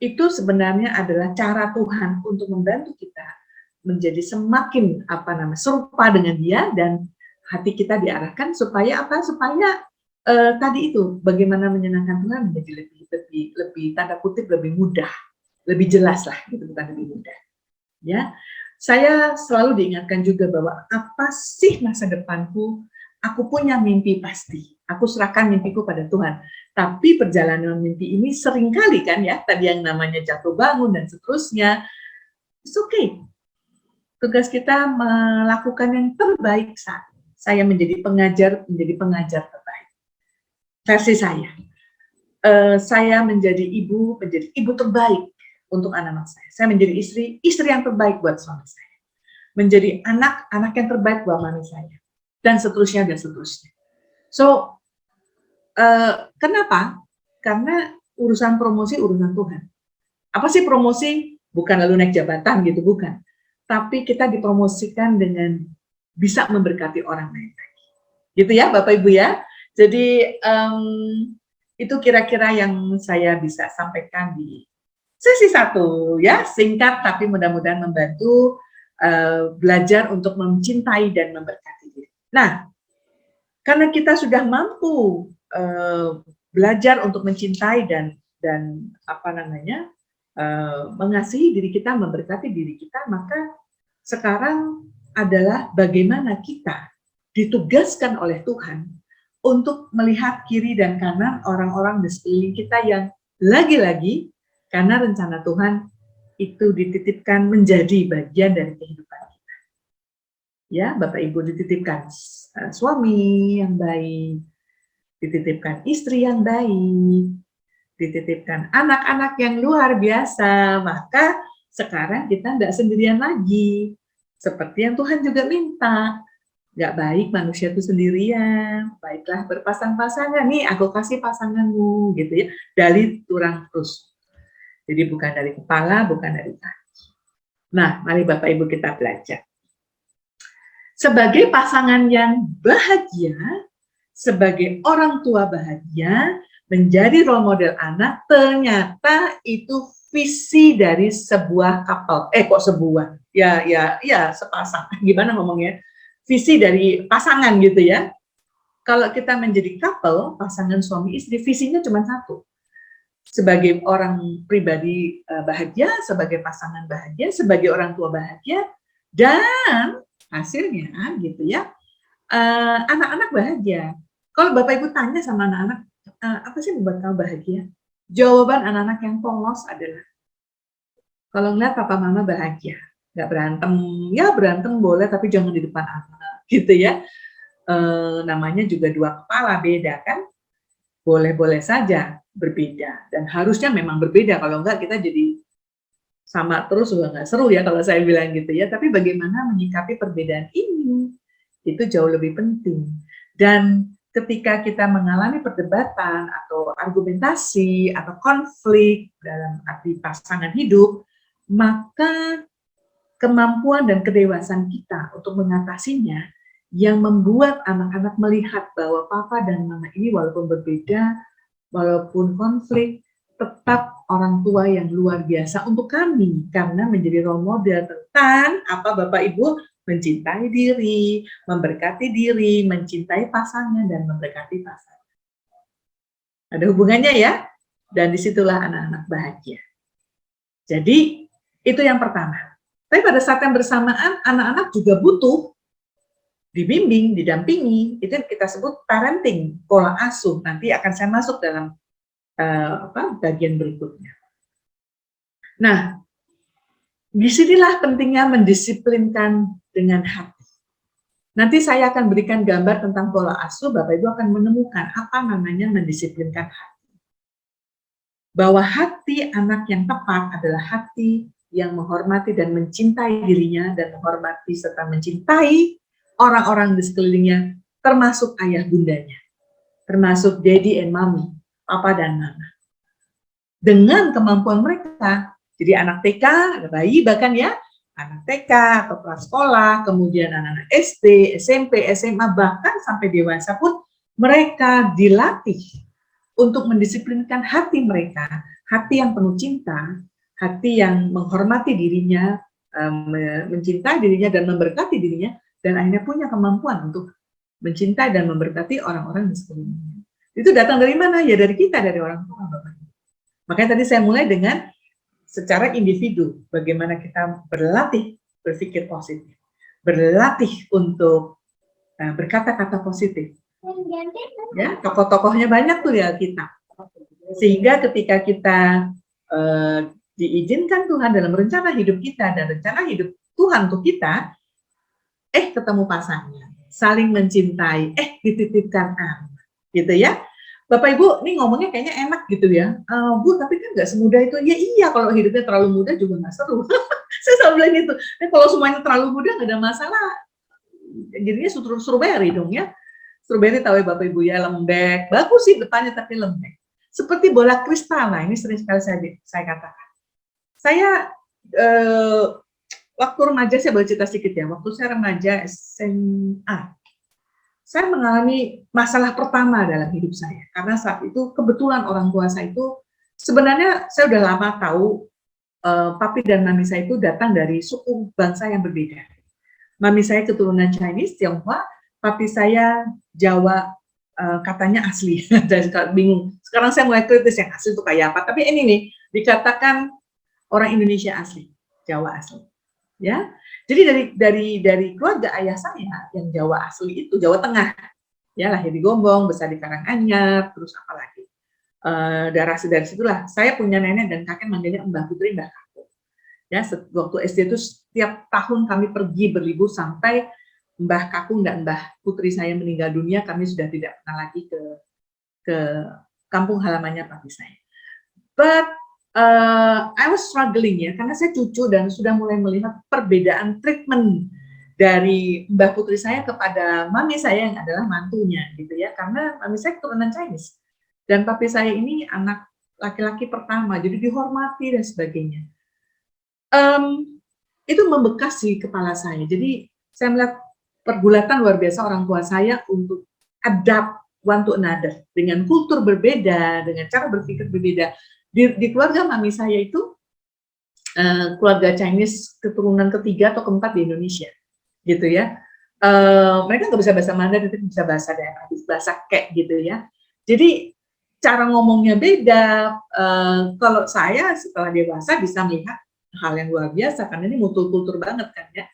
Itu sebenarnya adalah cara Tuhan untuk membantu kita menjadi semakin serupa dengan Dia, dan hati kita diarahkan supaya apa? Supaya tadi itu bagaimana menyenangkan Tuhan menjadi lebih tanda kutip lebih mudah, lebih jelas lah, gitu, bukan lebih mudah. Ya, saya selalu diingatkan juga bahwa apa sih masa depanku? Aku punya mimpi pasti. Aku serahkan mimpiku pada Tuhan. Tapi perjalanan mimpi ini seringkali kan ya, tadi yang namanya jatuh bangun dan seterusnya. It's okay. Tugas kita melakukan yang terbaik saat saya menjadi pengajar terbaik. Versi saya. Saya menjadi ibu terbaik untuk anak-anak saya. Saya menjadi istri yang terbaik buat suami saya. Menjadi anak yang terbaik buat mami saya. Dan seterusnya, dan seterusnya. So, kenapa? Karena urusan promosi, urusan Tuhan. Apa sih promosi? Bukan lalu naik jabatan gitu, bukan. Tapi kita dipromosikan dengan bisa memberkati orang lain. Gitu ya, Bapak Ibu ya. Jadi, itu kira-kira yang saya bisa sampaikan di sesi 1 ya, singkat tapi mudah-mudahan membantu belajar untuk mencintai dan memberkati diri. Nah, karena kita sudah mampu belajar untuk mencintai dan mengasihi diri kita, memberkati diri kita, maka sekarang adalah bagaimana kita ditugaskan oleh Tuhan untuk melihat kiri dan kanan orang-orang di sekeliling kita yang lagi-lagi karena rencana Tuhan itu dititipkan menjadi bagian dari kehidupan kita. Ya, Bapak Ibu dititipkan suami yang baik, dititipkan istri yang baik, dititipkan anak-anak yang luar biasa, maka sekarang kita tidak sendirian lagi. Seperti yang Tuhan juga minta. Nggak baik manusia itu sendirian, baiklah berpasang-pasangan, nih aku kasih pasanganmu, gitu ya, dari turang terus. Jadi bukan dari kepala, bukan dari kaki. Nah, mari Bapak Ibu kita belajar. sebagai pasangan yang bahagia, sebagai orang tua bahagia, menjadi role model anak, ternyata itu visi dari sebuah couple. Kok sebuah? Ya, sepasang. Gimana ngomongnya? Visi dari pasangan gitu ya. Kalau kita menjadi couple, pasangan suami istri, visinya cuma satu. Sebagai orang pribadi bahagia, sebagai pasangan bahagia, sebagai orang tua bahagia, dan hasilnya gitu ya, anak-anak bahagia. Kalau Bapak Ibu tanya sama anak-anak, apa sih yang membuat kamu bahagia? Jawaban anak-anak yang polos adalah, kalau ngeliat papa mama bahagia, nggak berantem, ya berantem boleh tapi jangan di depan anak, gitu ya. Namanya juga dua kepala, beda kan? Boleh-boleh saja berbeda, dan harusnya memang berbeda, kalau enggak kita jadi sama terus juga nggak seru ya kalau saya bilang gitu ya. Tapi bagaimana menyikapi perbedaan ini, itu jauh lebih penting. Dan ketika kita mengalami perdebatan atau argumentasi atau konflik dalam arti pasangan hidup, maka kemampuan dan kedewasaan kita untuk mengatasinya yang membuat anak-anak melihat bahwa papa dan mama ini walaupun berbeda, walaupun konflik, tetap orang tua yang luar biasa untuk kami, karena menjadi role model tentang apa Bapak Ibu, mencintai diri, memberkati diri, mencintai pasangan, dan memberkati pasangan. Ada hubungannya ya, dan disitulah anak-anak bahagia. Jadi, itu yang pertama. Tapi pada saat yang bersamaan, anak-anak juga butuh dibimbing, didampingi, itu kita sebut parenting, pola asuh. Nanti akan saya masuk dalam bagian berikutnya. Nah, disinilah pentingnya mendisiplinkan dengan hati. Nanti saya akan berikan gambar tentang pola asuh, Bapak Ibu akan menemukan apa namanya mendisiplinkan hati. Bahwa hati anak yang tepat adalah hati yang menghormati dan mencintai dirinya, dan menghormati serta mencintai orang-orang di sekelilingnya, termasuk ayah bundanya, termasuk daddy and mommy, papa dan mama. Dengan kemampuan mereka, jadi anak TK, ada bayi bahkan ya, anak TK atau kelas sekolah, kemudian anak-anak SD, SMP, SMA, bahkan sampai dewasa pun mereka dilatih untuk mendisiplinkan hati mereka, hati yang penuh cinta, hati yang menghormati dirinya, mencintai dirinya dan memberkati dirinya, dan akhirnya punya kemampuan untuk mencintai dan memberkati orang-orang di sekelilingnya. Itu datang dari mana? Ya dari kita, dari orang tua, Bapak. Makanya tadi saya mulai dengan secara individu, bagaimana kita berlatih berpikir positif, berlatih untuk berkata-kata positif. Ya, tokoh-tokohnya banyak tuh ya kita. Sehingga ketika kita diizinkan Tuhan dalam rencana hidup kita dan rencana hidup Tuhan untuk kita, ketemu pasangan, saling mencintai, dititipkan anak, gitu ya. Bapak Ibu, ini ngomongnya kayaknya enak gitu ya. Bu, tapi kan nggak semudah itu. Ya iya, kalau hidupnya terlalu mudah juga nggak seru. Saya selalu bilang gitu. Kalau semuanya terlalu mudah nggak ada masalah. Jadinya strawberry dong ya. Strawberry tahu ya Bapak Ibu ya, lembek. Bagus sih depannya tapi lembek. Seperti bola kristal. Nah, ini sering sekali saya katakan. Saya waktu remaja, saya boleh cerita sedikit ya. Waktu saya remaja SMA, saya mengalami masalah pertama dalam hidup saya. Karena saat itu kebetulan orang tua saya itu, sebenarnya saya udah lama tahu papi dan mami saya itu datang dari suku bangsa yang berbeda. Mami saya keturunan Chinese, Tionghoa, papi saya Jawa, katanya asli. Dan bingung. Sekarang saya mulai kritis yang asli itu kayak apa. Tapi ini nih, dikatakan orang Indonesia asli, Jawa asli. Ya, jadi dari keluarga ayah saya yang Jawa asli itu, Jawa Tengah, ya lahir di Gombong, besar di Karanganyar, terus apa lagi, dari situlah saya punya nenek dan kakek manggilnya Mbah Putri, Mbah Kakuk. Ya, waktu SD itu setiap tahun kami pergi berlibur sampai Mbah Kakuk dan Mbah Putri saya meninggal dunia, kami sudah tidak pernah lagi ke kampung halamannya papi saya. But I was struggling ya, karena saya cucu dan sudah mulai melihat perbedaan treatment dari Mbah Putri saya kepada mami saya yang adalah mantunya, gitu ya. Karena mami saya keturunan Chinese dan papi saya ini anak laki-laki pertama, jadi dihormati dan sebagainya. Itu membekas di kepala saya. Jadi saya melihat pergulatan luar biasa orang tua saya untuk adapt one to another, dengan kultur berbeda, dengan cara berpikir berbeda. Di keluarga mami saya itu keluarga Chinese keturunan ketiga atau keempat di Indonesia, gitu ya. Mereka nggak bisa bahasa Mandarin, tapi bisa bahasa daerah, bahasa kek gitu ya. Jadi cara ngomongnya beda. Kalau saya setelah dewasa bisa melihat hal yang luar biasa, karena ini multikultur banget kan ya.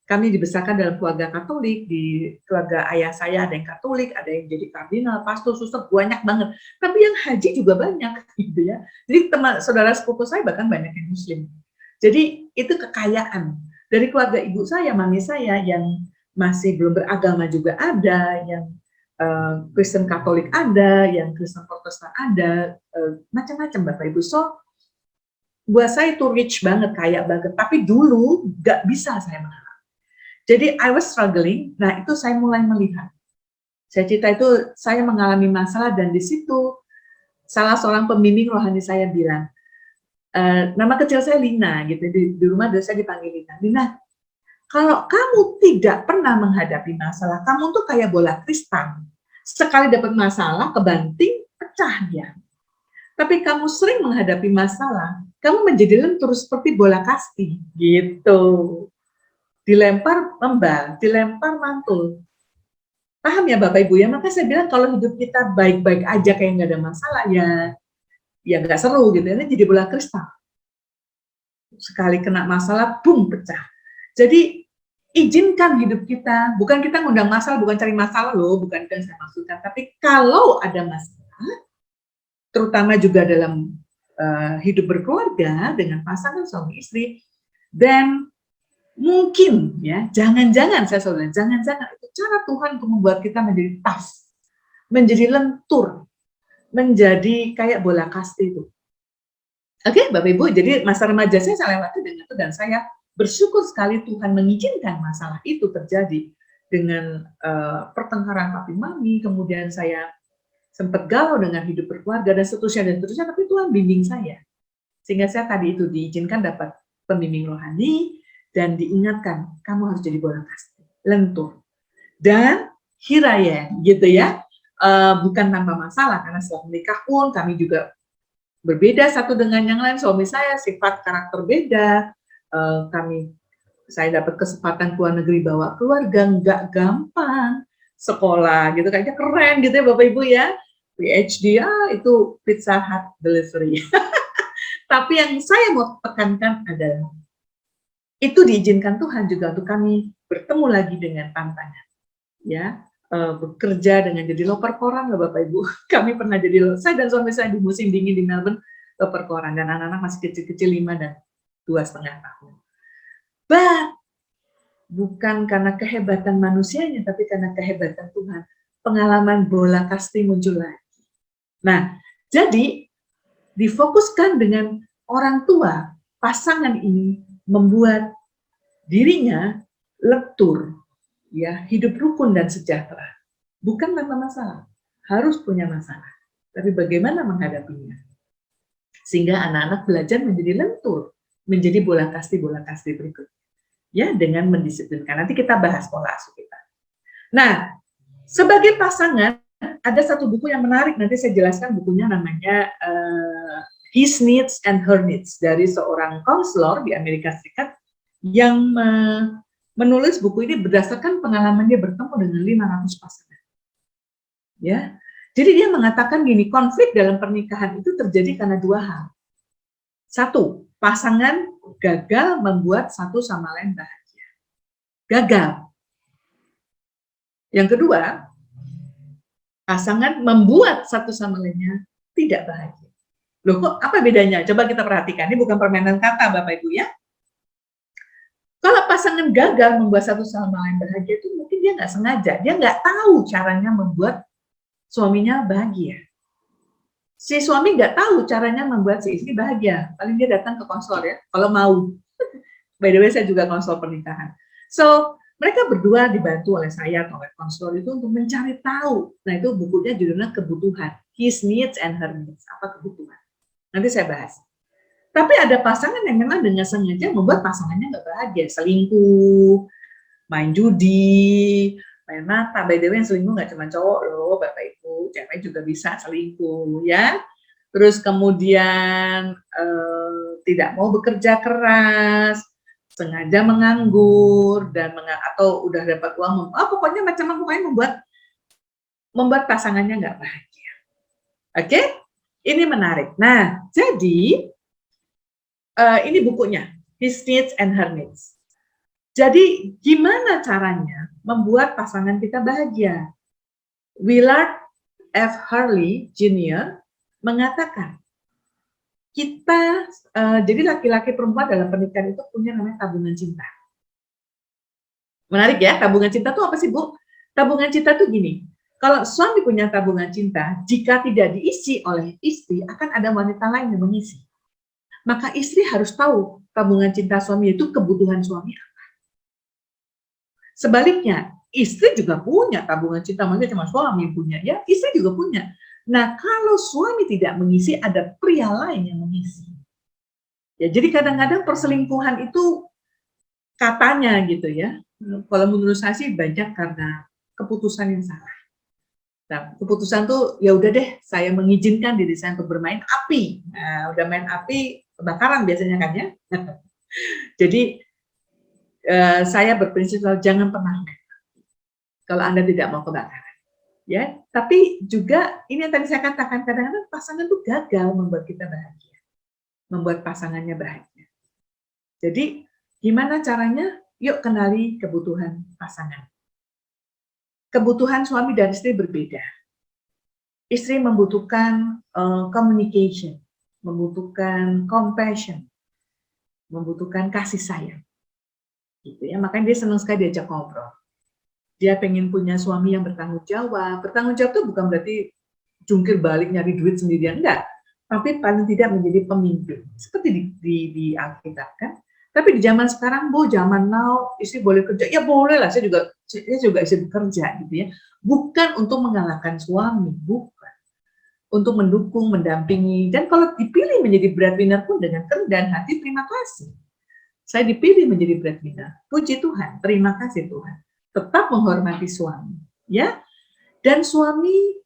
Kami dibesarkan dalam keluarga Katolik, di keluarga ayah saya ada yang Katolik, ada yang jadi kardinal, pastor, suster, banyak banget. Tapi yang haji juga banyak, gitu ya. Jadi teman saudara sepupu saya bahkan banyak yang Muslim. Jadi itu kekayaan dari keluarga ibu saya, mami saya yang masih belum beragama juga ada, yang Kristen Katolik ada, yang Kristen Protestan ada, macam-macam Bapak Ibu. So buat saya itu rich banget, kaya banget. Tapi dulu nggak bisa saya mengalami. Jadi I was struggling. Nah itu saya mulai melihat. Saya cerita itu saya mengalami masalah dan di situ salah seorang pembimbing rohani saya bilang, nama kecil saya Lina gitu, di rumah saya dipanggil Lina. Lina, kalau kamu tidak pernah menghadapi masalah, kamu tuh kayak bola kristal. Sekali dapat masalah, kebanting, pecah dia. Tapi kamu sering menghadapi masalah, kamu menjadi lentur seperti bola kasti, gitu. Dilempar membal, dilempar mantul. Paham ya Bapak Ibu ya? Maka saya bilang kalau hidup kita baik-baik aja kayak nggak ada masalah ya nggak seru gitu. Ini jadi bola kristal. Sekali kena masalah, boom, pecah. Jadi izinkan hidup kita, bukan kita ngundang masalah, bukan cari masalah loh, bukan yang saya maksudkan. Tapi kalau ada masalah, terutama juga dalam hidup berkeluarga dengan pasangan suami istri, dan mungkin ya, jangan-jangan saya saudara, jangan-jangan itu cara Tuhan untuk membuat kita menjadi tas, menjadi lentur, menjadi kayak bola kasti itu. Oke, Bapak Ibu, jadi masa remaja saya lewati dengan itu dan saya bersyukur sekali Tuhan mengizinkan masalah itu terjadi dengan pertengkaran papi mami, kemudian saya sempat galau dengan hidup berkeluarga dan seterusnya, tapi Tuhan bimbing saya. Sehingga saya tadi itu diizinkan dapat pembimbing rohani, dan diingatkan, kamu harus jadi bola kasti, lentur. Dan hiraya, gitu ya. Bukan tanpa masalah, karena setelah menikah pun kami juga berbeda satu dengan yang lain. Suami saya sifat karakter beda. Saya dapat kesempatan keluar negeri bawa keluarga, nggak gampang. Sekolah gitu, kayaknya keren gitu ya Bapak Ibu ya. PhD, itu Pizza Hut delivery. Tapi yang saya mau tekankan adalah itu diizinkan Tuhan juga untuk kami bertemu lagi dengan tantangan, ya, bekerja dengan jadi loper koran loh Bapak Ibu. Kami pernah jadi, saya dan suami saya di musim dingin di Melbourne loper koran, dan anak-anak masih kecil-kecil 5 dan 2,5 tahun. Bukan karena kehebatan manusianya, tapi karena kehebatan Tuhan. Pengalaman bola kasti muncul lagi. Nah, jadi difokuskan dengan orang tua, pasangan ini membuat dirinya lentur, ya, hidup rukun dan sejahtera. Bukan tanpa masalah, harus punya masalah. Tapi bagaimana menghadapinya? Sehingga anak-anak belajar menjadi lentur, menjadi bola kasti berikut. Ya, dengan mendisiplinkan. Nanti kita bahas pola asuh kita. Nah, sebagai pasangan, ada satu buku yang menarik, nanti saya jelaskan bukunya, namanya His Needs and Her Needs, dari seorang konselor di Amerika Serikat yang menulis buku ini berdasarkan pengalaman dia bertemu dengan 500 pasangan. Ya, jadi dia mengatakan gini, konflik dalam pernikahan itu terjadi karena 2 hal. 1, pasangan gagal membuat satu sama lain bahagia. Gagal. Yang kedua, pasangan membuat satu sama lainnya tidak bahagia. Loh, kok apa bedanya? Coba kita perhatikan. Ini bukan permainan kata, Bapak Ibu ya. Kalau pasangan gagal membuat satu sama lain bahagia, itu mungkin dia nggak sengaja. Dia nggak tahu caranya membuat suaminya bahagia. Si suami nggak tahu caranya membuat si istri bahagia. Paling dia datang ke konselor ya, kalau mau. By the way, saya juga konselor pernikahan. So, mereka berdua dibantu oleh saya atau oleh konselor itu untuk mencari tahu. Nah, itu bukunya judulnya Kebutuhan. His Needs and Her Needs. Apa kebutuhan? Nanti saya bahas. Tapi ada pasangan yang memang dengan sengaja membuat pasangannya nggak bahagia, selingkuh, main judi, main mata. By the way, yang selingkuh nggak cuma cowok loh, Bapak Ibu, cewek juga bisa selingkuh ya. Terus kemudian tidak mau bekerja keras, sengaja menganggur dan atau udah dapat uang, pokoknya macam-macam, pokoknya membuat pasangannya nggak bahagia. Oke, ini menarik. Nah, jadi ini bukunya, His Needs and Her Needs. Jadi gimana caranya membuat pasangan kita bahagia? Willard F. Harley Jr. mengatakan, kita, jadi laki-laki perempuan dalam pernikahan itu punya namanya tabungan cinta. Menarik ya, tabungan cinta itu apa sih, Bu? Tabungan cinta itu gini, kalau suami punya tabungan cinta, jika tidak diisi oleh istri, akan ada wanita lain yang mengisi. Maka istri harus tahu tabungan cinta suami itu kebutuhan suami. Sebaliknya, istri juga punya tabungan cinta, maksudnya cuma suami punya, ya istri juga punya. Nah, kalau suami tidak mengisi, ada pria lain yang mengisi. Ya, jadi kadang-kadang perselingkuhan itu katanya gitu ya. Kalau menurut saya sih banyak karena keputusan yang salah. Nah, keputusan tuh ya udah deh, saya mengizinkan diri saya untuk bermain api. Nah, udah main api, kebakaran biasanya kan ya. Jadi saya berprinsip jangan pernah main kalau Anda tidak mau kebakaran. Ya, tapi juga ini yang tadi saya katakan, kadang-kadang pasangan itu gagal membuat kita bahagia, membuat pasangannya bahagia. Jadi gimana caranya? Yuk kenali kebutuhan pasangan. Kebutuhan suami dan istri berbeda. Istri membutuhkan communication, membutuhkan compassion, membutuhkan kasih sayang. Gitu ya, makanya dia senang sekali diajak ngobrol. Dia pengen punya suami yang bertanggung jawab. Bertanggung jawab itu bukan berarti jungkir balik nyari duit sendirian, enggak. Tapi paling tidak menjadi pemimpin. Seperti di Alkitab kan. Tapi di zaman sekarang, Bu, zaman now, istri boleh kerja. Ya boleh lah, saya juga istri bekerja gitu ya. Bukan untuk mengalahkan suami, bukan. Untuk mendukung, mendampingi. Dan kalau dipilih menjadi breadwinner pun dengan kerendahan hati, terima kasih. Saya dipilih menjadi breadwinner. Puji Tuhan, terima kasih Tuhan. Tetap menghormati suami, ya. Dan suami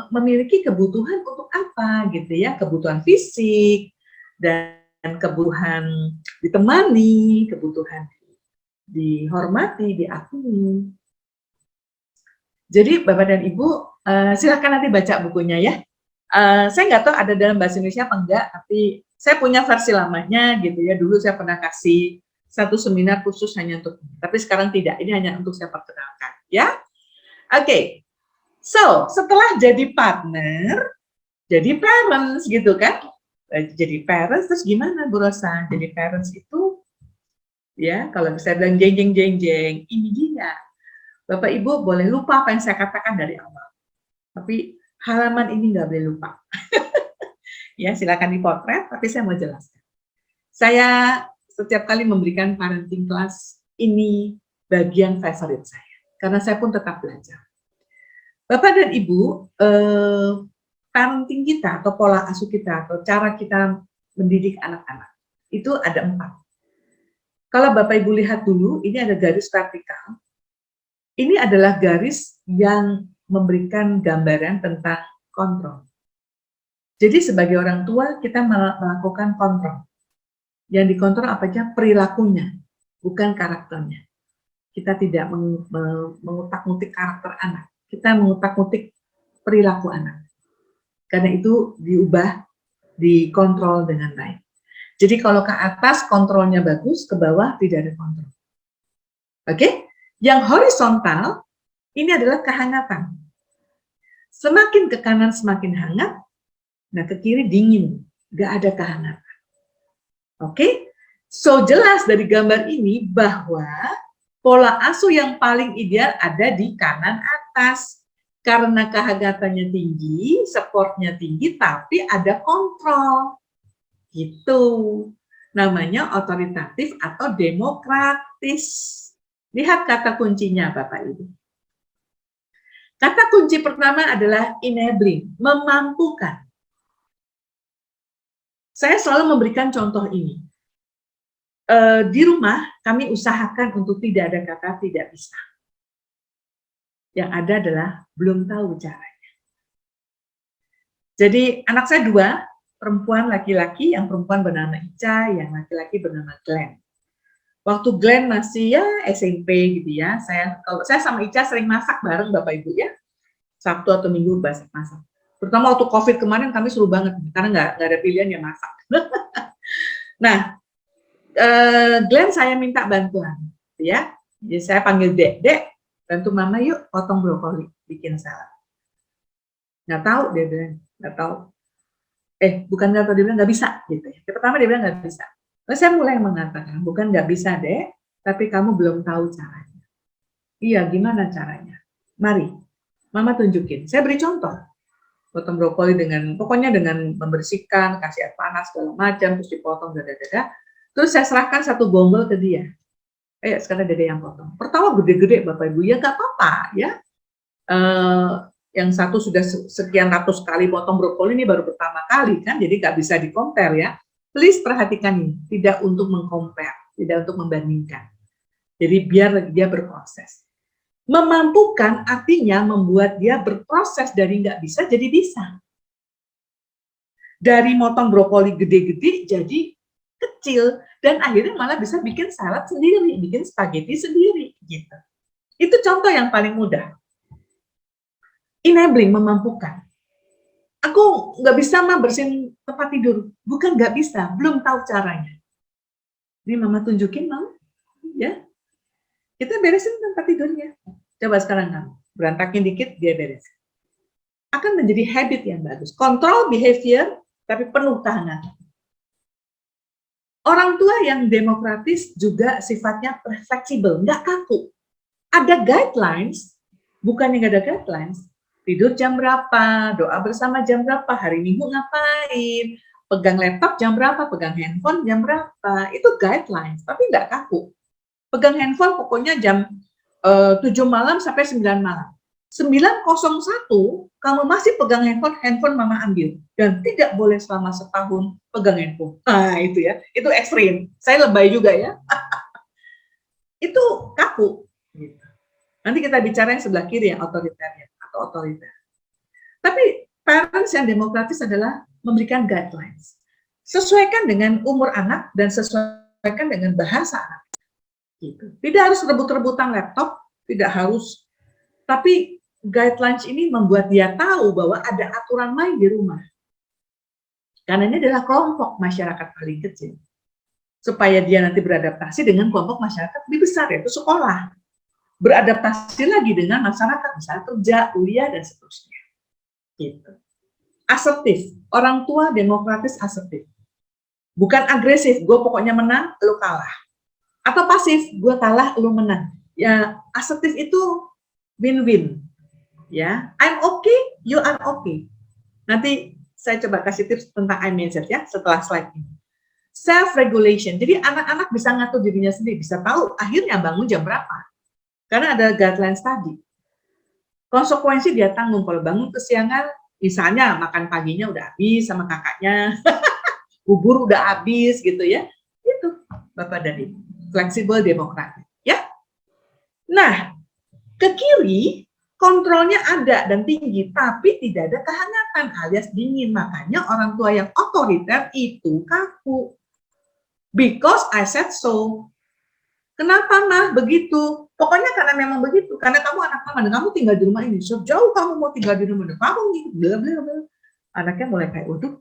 memiliki kebutuhan untuk apa, gitu ya? Kebutuhan fisik dan kebutuhan ditemani, kebutuhan dihormati, diakui. Jadi Bapak dan Ibu, silakan nanti baca bukunya ya. Saya nggak tahu ada dalam bahasa Indonesia apa enggak, tapi saya punya versi lamanya gitu ya. Dulu saya pernah kasih satu seminar khusus hanya untuk ini, tapi sekarang tidak. Ini hanya untuk saya perkenalkan, ya. Oke. So, setelah jadi partner, jadi parents gitu kan? Jadi parents terus gimana Bu Rosa? Jadi parents itu ya, kalau saya bilang jeng jeng jeng jeng, ini dia. Bapak Ibu boleh lupa apa yang saya katakan dari awal. Tapi halaman ini nggak boleh lupa. Ya, silakan dipotret, tapi saya mau jelaskan. Saya setiap kali memberikan parenting class, ini bagian favorit saya. Karena saya pun tetap belajar. Bapak dan Ibu, parenting kita atau pola asuh kita atau cara kita mendidik anak-anak, itu ada 4. Kalau Bapak Ibu lihat dulu, ini ada garis vertikal. Ini adalah garis yang memberikan gambaran tentang kontrol. Jadi sebagai orang tua, kita melakukan kontrol. Yang dikontrol apa aja? Perilakunya, bukan karakternya. Kita tidak mengutak-ngutik karakter anak. Kita mengutak-ngutik perilaku anak. Karena itu diubah, dikontrol dengan baik. Jadi kalau ke atas kontrolnya bagus, ke bawah tidak ada kontrol. Oke? Yang horizontal, ini adalah kehangatan. Semakin ke kanan semakin hangat, nah ke kiri dingin, nggak ada kehangatan. Oke? So jelas dari gambar ini bahwa pola asuh yang paling ideal ada di kanan atas. Karena kehangatannya tinggi, supportnya tinggi, tapi ada kontrol. Gitu. Namanya otoritatif atau demokratis. Lihat kata kuncinya Bapak Ibu. Kata kunci pertama adalah enabling, memampukan. Saya selalu memberikan contoh ini. di rumah kami usahakan untuk tidak ada kata tidak bisa. Yang ada adalah belum tahu caranya. Jadi anak saya 2, perempuan laki-laki, yang perempuan bernama Ica, yang laki-laki bernama Glenn. Waktu Glenn masih ya SMP gitu ya, kalau saya sama Ica sering masak bareng Bapak Ibu ya, Sabtu atau Minggu masak. Terutama waktu COVID kemarin kami seru banget, karena nggak ada pilihan ya masak. Nah, Glenn saya minta bantuan, ya. Jadi saya panggil Dek, bantu Mama yuk potong brokoli, bikin salad. Nggak tahu dia bilang, nggak tahu. Bukan nggak tahu, dia bilang nggak bisa, gitu ya. Pertama dia bilang nggak bisa. Lalu saya mulai mengatakan, bukan nggak bisa Dek, tapi kamu belum tahu caranya. Iya, gimana caranya? Mari, Mama tunjukin. Saya beri contoh. Potong brokoli pokoknya dengan membersihkan, kasih air panas segala macam, terus dipotong dada. Terus saya serahkan satu bombol ke dia. Sekarang Dede yang potong. Pertama gede-gede Bapak Ibu, ya nggak apa-apa ya. Yang satu sudah sekian ratus kali potong brokoli, ini baru pertama kali kan, jadi nggak bisa di-compare ya. Please perhatikan ini, tidak untuk meng-compare, tidak untuk membandingkan. Jadi biar dia berproses. Memampukan artinya membuat dia berproses dari nggak bisa jadi bisa. Dari motong brokoli gede-gede jadi kecil, dan akhirnya malah bisa bikin salad sendiri, bikin spaghetti sendiri gitu. Itu contoh yang paling mudah. Enabling, memampukan. Aku nggak bisa Mah bersihin tempat tidur, bukan nggak bisa, belum tahu caranya. Ini Mama tunjukin Mama, ya. Kita beresin tempat tidurnya. Coba sekarang kamu berantakin dikit, dia beresin. Akan menjadi habit yang bagus. Kontrol behavior, tapi penuh tahanan. Orang tua yang demokratis juga sifatnya fleksibel, nggak kaku. Ada guidelines, bukan yang ada guidelines. Tidur jam berapa, doa bersama jam berapa, hari Minggu ngapain, pegang laptop jam berapa, pegang handphone jam berapa. Itu guidelines, tapi nggak kaku. Pegang handphone pokoknya jam 7 malam sampai 9 malam. 9.01 kamu masih pegang handphone Mama ambil, dan tidak boleh selama setahun pegang handphone. Nah itu ya, itu ekstrim. Saya lebay juga ya. Itu kaku. Nanti kita bicara yang sebelah kiri yang otoritarian atau otoriter. Tapi parents yang demokratis adalah memberikan guidelines. Sesuaikan dengan umur anak dan sesuaikan dengan bahasa anak. Gitu. Tidak harus rebut-rebutan laptop, tidak harus. Tapi guidelines ini membuat dia tahu bahwa ada aturan main di rumah. Karena ini adalah kelompok masyarakat paling kecil. Supaya dia nanti beradaptasi dengan kelompok masyarakat lebih besar, yaitu sekolah. Beradaptasi lagi dengan masyarakat, misalnya kerja, kuliah, dan seterusnya. Gitu. Asertif. Orang tua demokratis asertif. Bukan agresif, gue pokoknya menang, lu kalah. Atau pasif, gue kalah, lu menang. Ya, asertif itu win-win. Ya, I'm okay, you are okay. Nanti saya coba kasih tips tentang I mindset ya setelah slide ini. Self regulation. Jadi anak-anak bisa ngatur dirinya sendiri, bisa tahu akhirnya bangun jam berapa. Karena ada guidelines tadi. Konsekuensi dia tanggung kalau bangun kesiangan, misalnya makan paginya udah habis sama kakaknya, bubur udah habis gitu ya. Itu Bapak dan Ibu. Fleksibel demokratis, ya. Nah, ke kiri kontrolnya ada dan tinggi, tapi tidak ada kehangatan alias dingin. Makanya orang tua yang otoriter itu kaku. Because I said so. Kenapa Mah begitu? Pokoknya karena memang begitu. Karena kamu anak mama dan kamu tinggal di rumah ini. Sejauh kamu mau tinggal di rumah kamu gitu, bla bla bla. Anaknya mulai kayak waduh,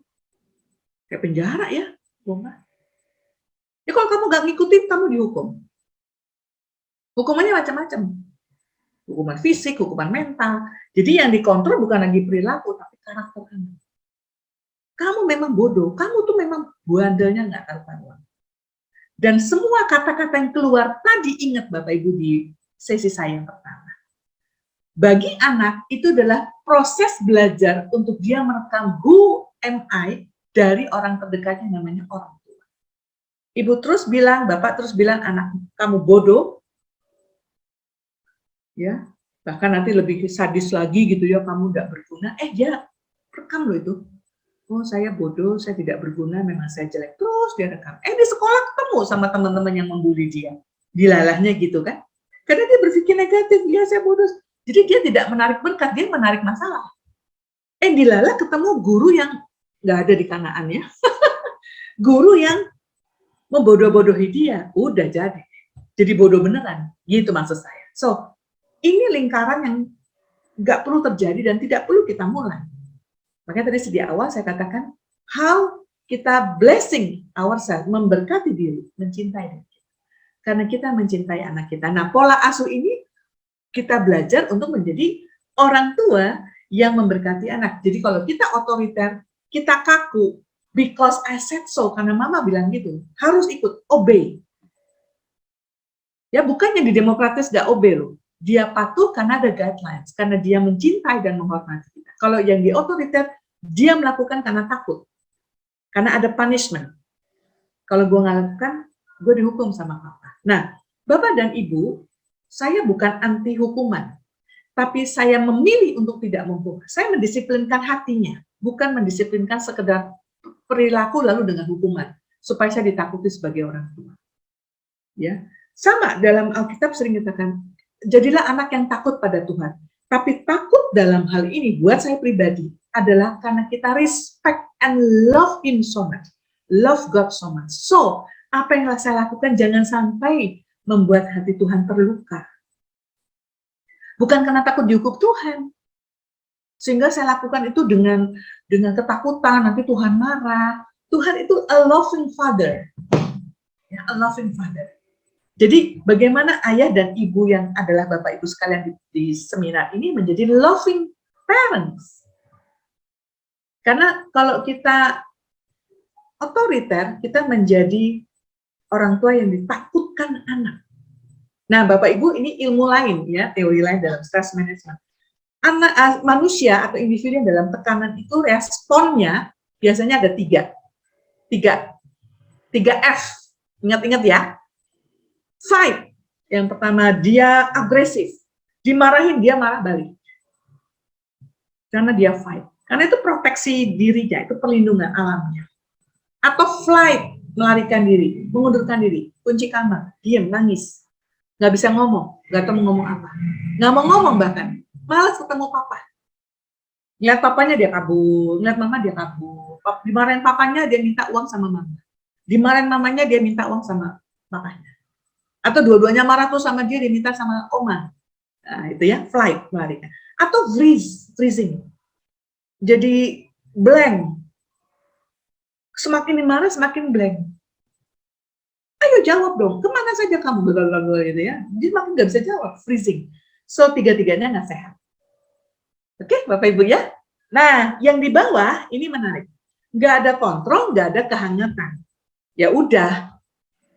kayak penjara ya, Mama. Ya kalau kamu gak ngikutin, kamu dihukum. Hukumannya macam-macam. Hukuman fisik, hukuman mental. Jadi yang dikontrol bukan lagi perilaku, tapi karakter kamu. Kamu memang bodoh, kamu tuh memang bandelnya nggak karu-karuan. Dan semua kata-kata yang keluar tadi, ingat Bapak Ibu di sesi saya yang pertama. Bagi anak itu adalah proses belajar untuk dia merekam who am I dari orang terdekatnya namanya orang tua. Ibu terus bilang, Bapak terus bilang anak kamu bodoh, ya, bahkan nanti lebih sadis lagi gitu ya, kamu tidak berguna, dia rekam loh itu. oh saya bodoh, saya tidak berguna, memang saya jelek. Terus dia rekam. Di sekolah ketemu sama teman-teman yang membuli dia. Dilalahnya gitu kan. Karena dia berpikir negatif, ya saya bodoh. Jadi dia tidak menarik berkat, dia menarik masalah. Dilalah ketemu guru yang nggak ada di Kanaan ya. Guru yang membodoh-bodohi dia. Udah jadi bodoh beneran. Gitu maksud saya. So, ini lingkaran yang nggak perlu terjadi dan tidak perlu kita mulai. Makanya tadi di awal saya katakan, how kita blessing ourselves, memberkati diri, mencintai diri. Karena kita mencintai anak kita. Nah, pola asuh ini kita belajar untuk menjadi orang tua yang memberkati anak. Jadi kalau kita otoriter, kita kaku, because I said so, karena mama bilang gitu, harus ikut, obey. Ya, bukannya di demokratis gak obey loh. Dia patuh karena ada guidelines, karena dia mencintai dan menghormati kita. Kalau yang di otoriter, dia melakukan karena takut. Karena ada punishment. Kalau gue nggak lakukan, gue dihukum sama papa. Nah, Bapak dan Ibu, saya bukan anti hukuman. Tapi saya memilih untuk tidak menghukum. Saya mendisiplinkan hatinya. Bukan mendisiplinkan sekedar perilaku lalu dengan hukuman. Supaya saya ditakuti sebagai orang tua. Ya, sama dalam Alkitab sering dikatakan, jadilah anak yang takut pada Tuhan. Tapi takut dalam hal ini buat saya pribadi adalah karena kita respect and love Him so much, love God so much. So, apa yang saya lakukan jangan sampai membuat hati Tuhan terluka. Bukan karena takut dihukum Tuhan, sehingga saya lakukan itu dengan ketakutan nanti Tuhan marah. Tuhan itu a loving Father, ya, a loving Father. Jadi bagaimana ayah dan ibu yang adalah Bapak Ibu sekalian di seminar ini menjadi loving parents. Karena kalau kita otoriter, kita menjadi orang tua yang ditakutkan anak. Nah, Bapak Ibu, ini ilmu lain ya, teori lain dalam stress management. Manusia atau individu yang dalam tekanan itu responnya biasanya ada tiga F. Ingat-ingat ya. Fight. Yang pertama, dia agresif. Dimarahin, dia marah balik. Karena dia fight. Karena itu proteksi dirinya, itu perlindungan alamnya. Atau flight, melarikan diri, mengundurkan diri, kunci kamar, diam, nangis. Nggak bisa ngomong, nggak tahu mau ngomong apa. Nggak mau ngomong bahkan, malas ketemu papa. Lihat papanya dia kabur, lihat mama dia kabur. Dimarahin papanya, dia minta uang sama mama. Dimarahin mamanya, dia minta uang sama papanya. Atau dua-duanya marah tuh sama dia minta sama oma. Nah, itu ya, flight, melarikan. Atau freezing. Jadi blank. Semakin marah, semakin blank. Ayo jawab dong, kemana saja kamu? Blablabla gitu ya. Jadi makin nggak bisa jawab, freezing. So, tiga-tiganya nggak sehat. Oke, Bapak Ibu ya. Nah, yang di bawah ini menarik. Nggak ada kontrol, nggak ada kehangatan. Ya udah.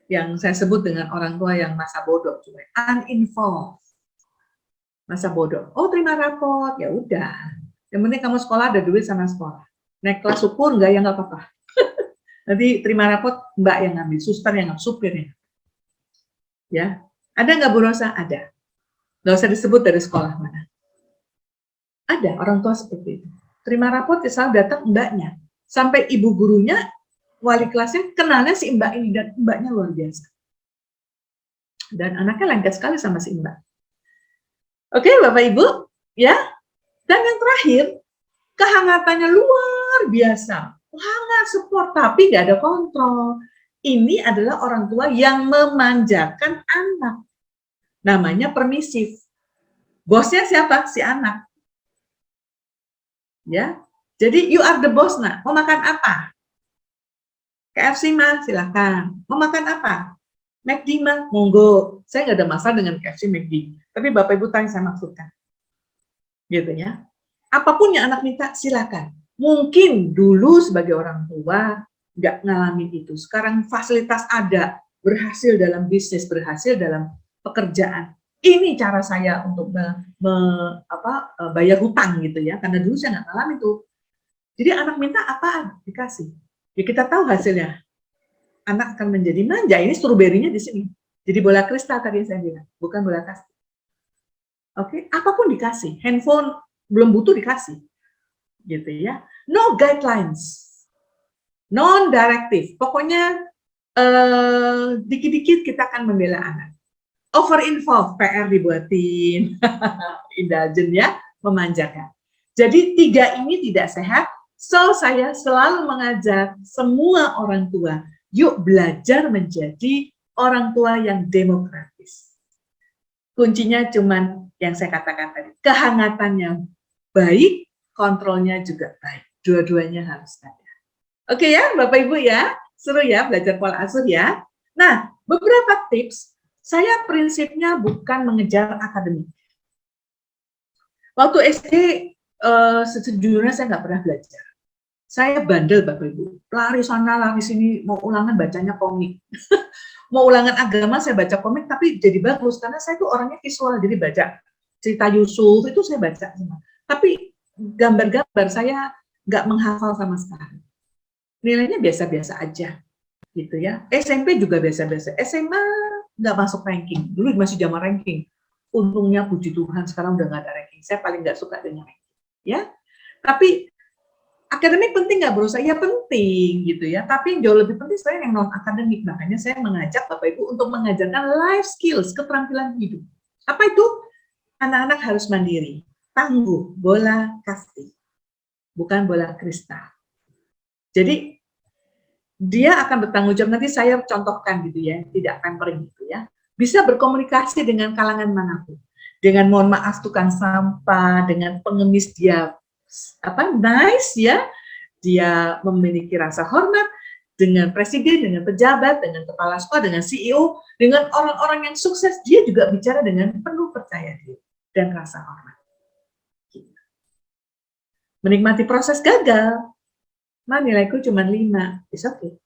Yang saya sebut dengan orang tua yang masa bodoh, uninvolved, masa bodoh. Oh, terima rapot, ya udah. Yang penting kamu sekolah ada duit sama sekolah. Naik kelas syukur enggak, ya nggak apa-apa. Nanti terima rapot mbak yang ngambil, suster yang ngambil, supirnya. Ya, ada nggak Bu Rosa? Ada. Nggak usah disebut dari sekolah mana. Ada orang tua seperti itu. Terima rapot ya selalu datang mbaknya, sampai ibu gurunya, wali kelasnya kenalnya si mbak ini, dan mbaknya luar biasa. Dan anaknya lengket sekali sama si mbak. Oke, Bapak Ibu, ya. Dan yang terakhir, kehangatannya luar biasa. Hangat, support, tapi nggak ada kontrol. Ini adalah orang tua yang memanjakan anak. Namanya permisif. Bosnya siapa? Si anak. Ya. Jadi you are the boss, nak. Mau makan apa? KFC mah, silakan. Mau makan apa? McD mah, monggo. Saya nggak ada masalah dengan KFC, McD. Tapi Bapak Ibu tahu yang saya maksudkan. Gitu ya. Apapun yang anak minta, silakan. Mungkin dulu sebagai orang tua, nggak ngalamin itu. Sekarang fasilitas ada, berhasil dalam bisnis, berhasil dalam pekerjaan. Ini cara saya untuk bayar hutang gitu ya. Karena dulu saya nggak ngalamin itu. Jadi anak minta apaan? Dikasih. Ya kita tahu hasilnya. Anak akan menjadi manja. Ini stroberinya di sini. Jadi bola kristal tadi yang saya bilang, bukan bola kasti. Oke, apapun dikasih. Handphone belum butuh dikasih. Gitu ya. No guidelines. non-directive. Pokoknya dikit-dikit kita akan membela anak. Over involve, PR dibuatin, indulgent ya, memanjakan. Jadi 3 ini tidak sehat. So saya selalu mengajak semua orang tua, yuk belajar menjadi orang tua yang demokratis. Kuncinya cuman yang saya katakan tadi, kehangatannya baik, kontrolnya juga baik. Dua-duanya harus ada. Oke ya, Bapak Ibu ya, seru ya belajar pola asuh ya. Nah, beberapa tips, saya prinsipnya bukan mengejar akademik. Waktu SD, sejujurnya saya nggak pernah belajar. Saya bandel Bapak Ibu, lari sana, lari sini, mau ulangan bacanya komik. Mau ulangan agama saya baca komik, tapi jadi bagus, karena saya tuh orangnya visual, jadi baca cerita Yusuf, itu saya baca semua. Tapi gambar-gambar saya nggak menghafal sama sekali. Nilainya biasa-biasa aja, gitu ya. SMP juga biasa-biasa. SMA nggak masuk ranking. Dulu masih zaman ranking. Untungnya puji Tuhan sekarang udah nggak ada ranking. Saya paling nggak suka dengan ranking, ya. Tapi akademik penting nggak bro? Saya penting gitu ya. Tapi yang jauh lebih penting saya yang non akademik. Makanya saya mengajak Bapak Ibu untuk mengajarkan life skills, keterampilan hidup. Apa itu? Anak-anak harus mandiri, tangguh, bola kasti, bukan bola kristal. Jadi dia akan bertanggung jawab, nanti saya contohkan gitu ya, tidak pampering gitu ya. Bisa berkomunikasi dengan kalangan manapun. Dengan mohon maaf tukang sampah, dengan pengemis dia nice ya, dia memiliki rasa hormat dengan presiden, dengan pejabat, dengan kepala sekolah, dengan CEO, dengan orang-orang yang sukses, dia juga bicara dengan penuh percaya diri dan rasa hormat. Menikmati proses gagal. Nah, nilaiku cuma 5. It's okay.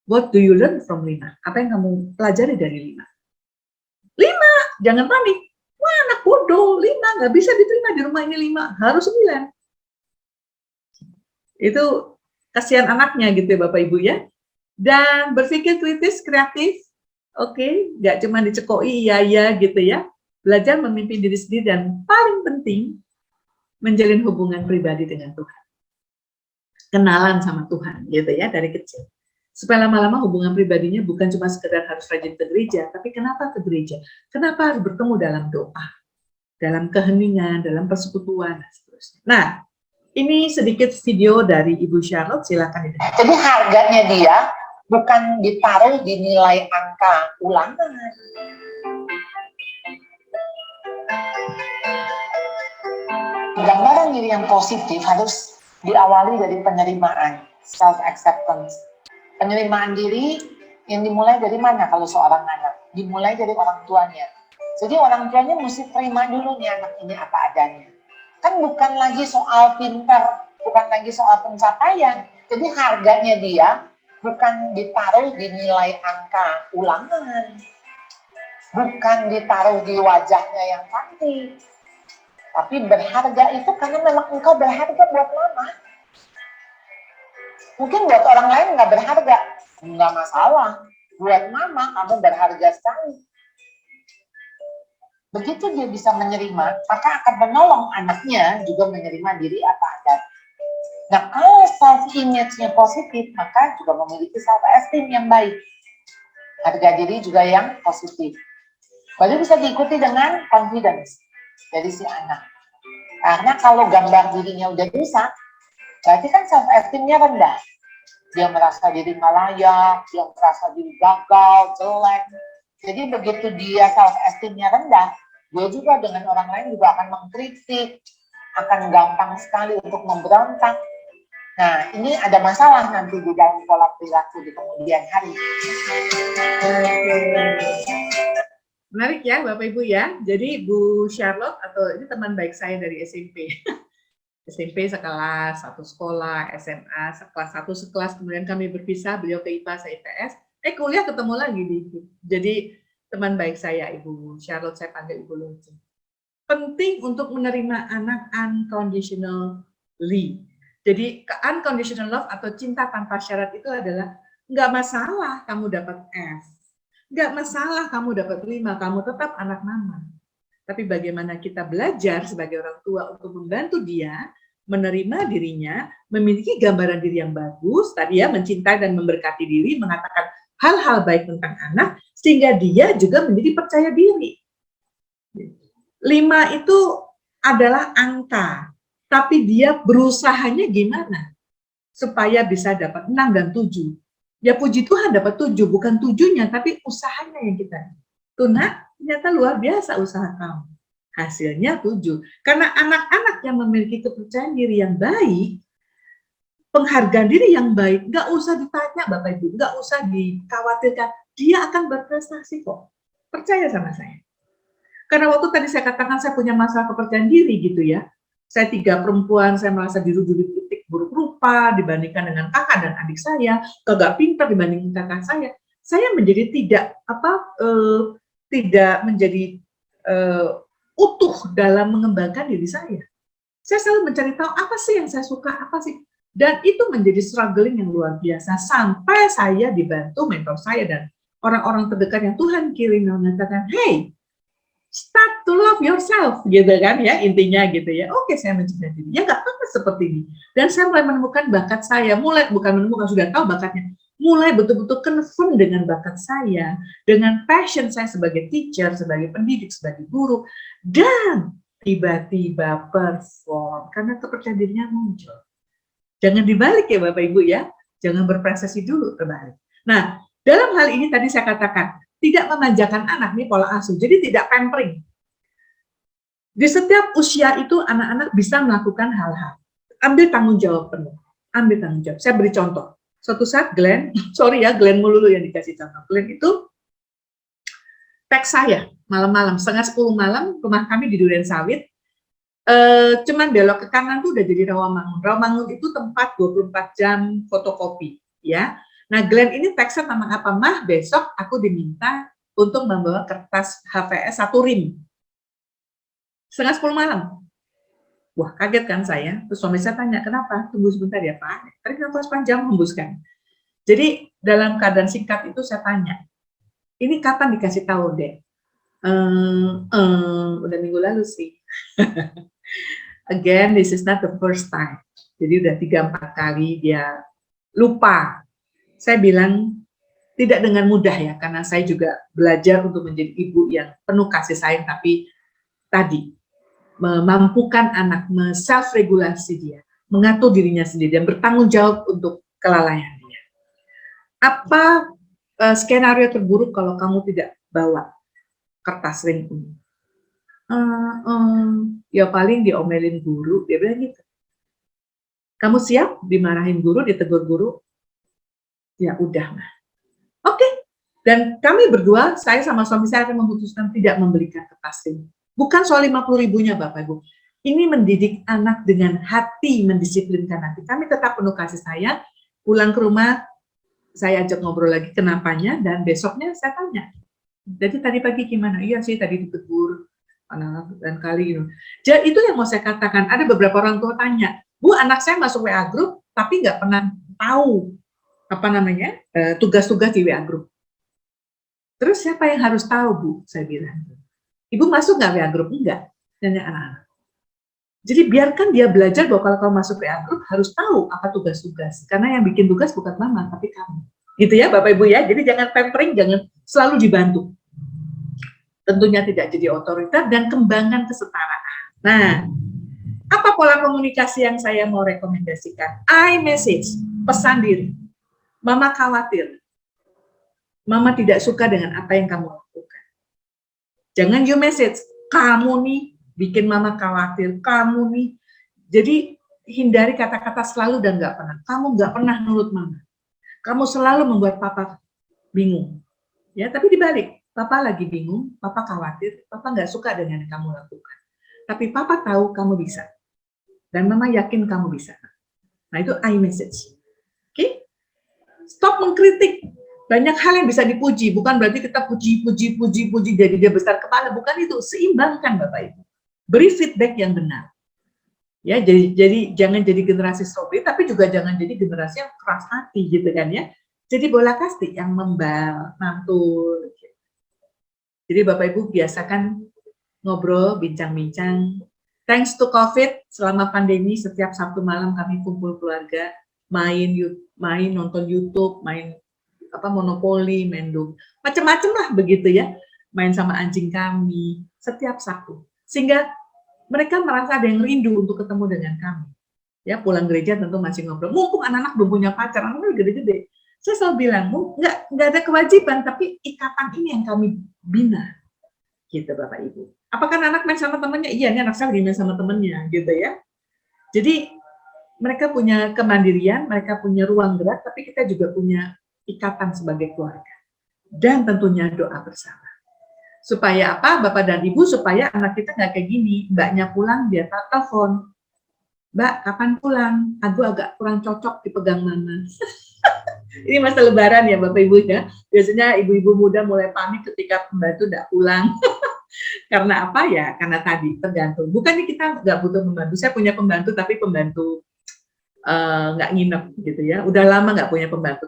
What do you learn from 5? Apa yang kamu pelajari dari 5? 5, jangan panik. Wah, anak bodoh, 5, nggak bisa diterima di rumah ini 5, harus 9. Itu kasihan anaknya gitu ya Bapak Ibu ya. Dan berpikir kritis, kreatif, oke, nggak cuma dicekoi iya gitu ya. Belajar memimpin diri sendiri dan paling penting, menjalin hubungan pribadi dengan Tuhan. Kenalan sama Tuhan gitu ya dari kecil. Supaya lama-lama hubungan pribadinya bukan cuma sekedar harus rajin ke gereja, tapi kenapa ke gereja? Kenapa harus bertemu dalam doa, dalam keheningan, dalam persekutuan, dan seterusnya. Nah, ini sedikit video dari Ibu Charlotte, silakan didengar. Jadi harganya dia bukan ditaruh di nilai angka ulangan. Gambaran diri yang positif harus diawali dari penerimaan, self-acceptance. Penerimaan diri yang dimulai dari mana kalau seorang anak? Dimulai dari orang tuanya. Jadi orang tuanya mesti terima dulu nih anak ini apa adanya. Kan bukan lagi soal pintar, bukan lagi soal pencapaian. Jadi harganya dia bukan ditaruh di nilai angka ulangan. Bukan ditaruh di wajahnya yang cantik. Tapi berharga itu karena memang engkau berharga buat mama. Mungkin buat orang lain nggak berharga. Nggak masalah. Buat mama, kamu berharga sekali. Begitu dia bisa menerima, maka akan menolong anaknya juga menerima diri apa adanya. Nah, kalau self-image-nya positif, maka juga memiliki self-esteem yang baik. Harga diri juga yang positif. Baru bisa diikuti dengan confidence dari si anak. Karena kalau gambar dirinya udah rusak, berarti kan self-esteem-nya rendah. Dia merasa diri nggak layak, dia merasa diri gagal, jelek. Jadi begitu dia self-esteem-nya rendah, dia juga dengan orang lain juga akan mengkritik, akan gampang sekali untuk memberontak. Nah, ini ada masalah nanti di dalam pola perilaku di kemudian hari. Menarik ya Bapak Ibu ya. Jadi Bu Charlotte atau ini teman baik saya dari SMP. SMP sekelas, satu sekolah, SMA sekelas, satu sekelas, kemudian kami berpisah, beliau ke IPA, saya IPS, kuliah ketemu lagi di IPA. Jadi teman baik saya Ibu Charlotte, saya panggil Ibu Lunci. Penting untuk menerima anak unconditionally. Jadi unconditional love atau cinta tanpa syarat itu adalah nggak masalah kamu dapat F, nggak masalah kamu dapat 5, kamu tetap anak mama. Tapi bagaimana kita belajar sebagai orang tua untuk membantu dia menerima dirinya, memiliki gambaran diri yang bagus, tadi ya, mencintai dan memberkati diri, mengatakan hal-hal baik tentang anak, sehingga dia juga menjadi percaya diri. 5 itu adalah angka, tapi dia berusahanya gimana supaya bisa dapat 6 dan 7. Ya puji Tuhan dapat 7, bukan 7-nya, tapi usahanya yang kita. Tuh nak, ternyata luar biasa usaha kamu. Hasilnya 7. Karena anak-anak yang memiliki kepercayaan diri yang baik, penghargaan diri yang baik, nggak usah ditanya Bapak Ibu, nggak usah dikhawatirkan, dia akan berprestasi kok. Percaya sama saya. Karena waktu tadi saya katakan saya punya masalah kepercayaan diri gitu ya. Saya 3 perempuan, saya merasa diri titik buruk rupa dibandingkan dengan kakak dan adik saya, kagak pintar dibandingkan kakak saya. Saya menjadi tidak menjadi utuh dalam mengembangkan diri saya. Saya selalu mencari tahu apa sih yang saya suka, apa sih. Dan itu menjadi struggling yang luar biasa sampai saya dibantu mentor saya dan orang-orang terdekat yang Tuhan kirim mengatakan, hey, start to love yourself, gitu kan ya, intinya gitu ya. Oke, saya mencintai diri. Ya nggak apa-apa seperti ini. Dan saya mulai menemukan bakat saya, bukan menemukan, sudah tahu bakatnya. Mulai betul-betul confirm dengan bakat saya, dengan passion saya sebagai teacher, sebagai pendidik, sebagai guru, dan tiba-tiba perform, karena kepercayaan dirinya muncul. Jangan dibalik ya Bapak Ibu ya, jangan berprestasi dulu terbalik. Nah, dalam hal ini tadi saya katakan, tidak memanjakan anak, nih pola asuh, jadi tidak pampering. Di setiap usia itu anak-anak bisa melakukan hal-hal. Ambil tanggung jawab penuh, ambil tanggung jawab. Saya beri contoh. Suatu saat Glenn, sorry ya Glenn melulu yang dikasih contoh. Glenn itu teks saya malam-malam, 9:30 malam, rumah kami di Duren Sawit, cuman belok ke kanan tuh udah jadi Rawamangun. Rawamangun itu tempat 24 jam fotokopi, ya. Nah, Glenn ini teksnya tentang apa? Mah, besok aku diminta untuk membawa kertas HVS 1 rim. 9:30 malam. Wah, kaget kan saya. Terus suami saya tanya, kenapa? Tunggu sebentar ya, Pak. Tadi kenapa sepanjang hembuskan? Jadi, dalam keadaan singkat itu saya tanya, ini kapan dikasih tahu, Dek? Udah minggu lalu sih. Again, this is not the first time. Jadi udah 3-4 kali dia lupa. Saya bilang tidak dengan mudah ya, karena saya juga belajar untuk menjadi ibu yang penuh kasih sayang, tapi tadi memampukan anak self-regulasi dia, mengatur dirinya sendiri dan bertanggung jawab untuk kelalaian dia. Apa skenario terburuk kalau kamu tidak bawa kertas ring ini? Ya paling diomelin guru, dia bilang gitu. Kamu siap dimarahin guru, ditegur guru? Ya udah mah. Oke. Dan kami berdua, saya sama suami saya akan memutuskan tidak membelikan kertas ring. Bukan soal 50 ribunya Bapak Ibu. Ini mendidik anak dengan hati, mendisiplinkan hati. Kami tetap penuh kasih sayang. Pulang ke rumah, saya ajak ngobrol lagi kenapanya, dan besoknya saya tanya. Jadi tadi pagi gimana? Iya sih, tadi ditegur anak-anak dan kali itu. Jadi itu yang mau saya katakan. Ada beberapa orang tua tanya, Bu, anak saya masuk WA group, tapi nggak pernah tahu tugas-tugas di WA group. Terus siapa yang harus tahu, Bu? Saya bilang. Ibu masuk nggak WA group? Enggak. Tanya anak-anak. Jadi biarkan dia belajar bahwa kalau kamu masuk WA group harus tahu apa tugas-tugas. Karena yang bikin tugas bukan mama, tapi kamu. Gitu ya Bapak Ibu ya. Jadi jangan pampering, jangan selalu dibantu. Tentunya tidak jadi otoriter dan kembangkan kesetaraan. Nah, apa pola komunikasi yang saya mau rekomendasikan? I-message, pesan diri. Mama khawatir. Mama tidak suka dengan apa yang kamu lakukan. Jangan you message, kamu nih bikin mama khawatir, kamu nih. Jadi hindari kata-kata selalu dan nggak pernah. Kamu nggak pernah nurut mama. Kamu selalu membuat papa bingung. Ya, tapi dibalik. Papa lagi bingung, papa khawatir, papa nggak suka dengan yang kamu lakukan. Tapi papa tahu kamu bisa. Dan mama yakin kamu bisa. Nah, itu I-message. Oke? Stop mengkritik. Banyak hal yang bisa dipuji, bukan berarti kita puji, jadi dia besar kepala, bukan itu. Seimbangkan Bapak Ibu. Beri feedback yang benar. Ya, jadi jangan jadi generasi strawberry, tapi juga jangan jadi generasi yang keras hati gitu kan ya. Jadi bola kasti yang mantul. Jadi Bapak Ibu biasakan ngobrol, bincang-bincang. Thanks to COVID, selama pandemi setiap Sabtu malam kami kumpul keluarga, main nonton YouTube, main monopoli, main dum, macam-macam lah begitu ya, main sama anjing kami setiap Sabtu, sehingga mereka merasa ada yang rindu untuk ketemu dengan kami. Ya, pulang gereja tentu masih ngobrol. Mumpung anak-anak belum punya pacar, anak-anak gede-gede. Saya selalu bilang, nggak ada kewajiban, tapi ikatan ini yang kami bina, gitu Bapak Ibu. Apakah anak main sama temannya? Iya, ini anak saya lagi main sama temannya, gitu ya. Jadi mereka punya kemandirian, mereka punya ruang gerak, tapi kita juga punya ikatan sebagai keluarga. Dan tentunya doa bersama. Supaya apa, Bapak dan Ibu, supaya anak kita nggak kayak gini, mbaknya pulang, dia telepon. Mbak, kapan pulang? Aku agak kurang cocok dipegang mama. Ini masa lebaran ya Bapak Ibu ya. Biasanya ibu-ibu muda mulai panik ketika pembantu tidak pulang. Karena apa ya? Karena tadi tergantung. Bukannya kita nggak butuh pembantu. Saya punya pembantu, tapi pembantu nggak nginep gitu ya. Udah lama nggak punya pembantu.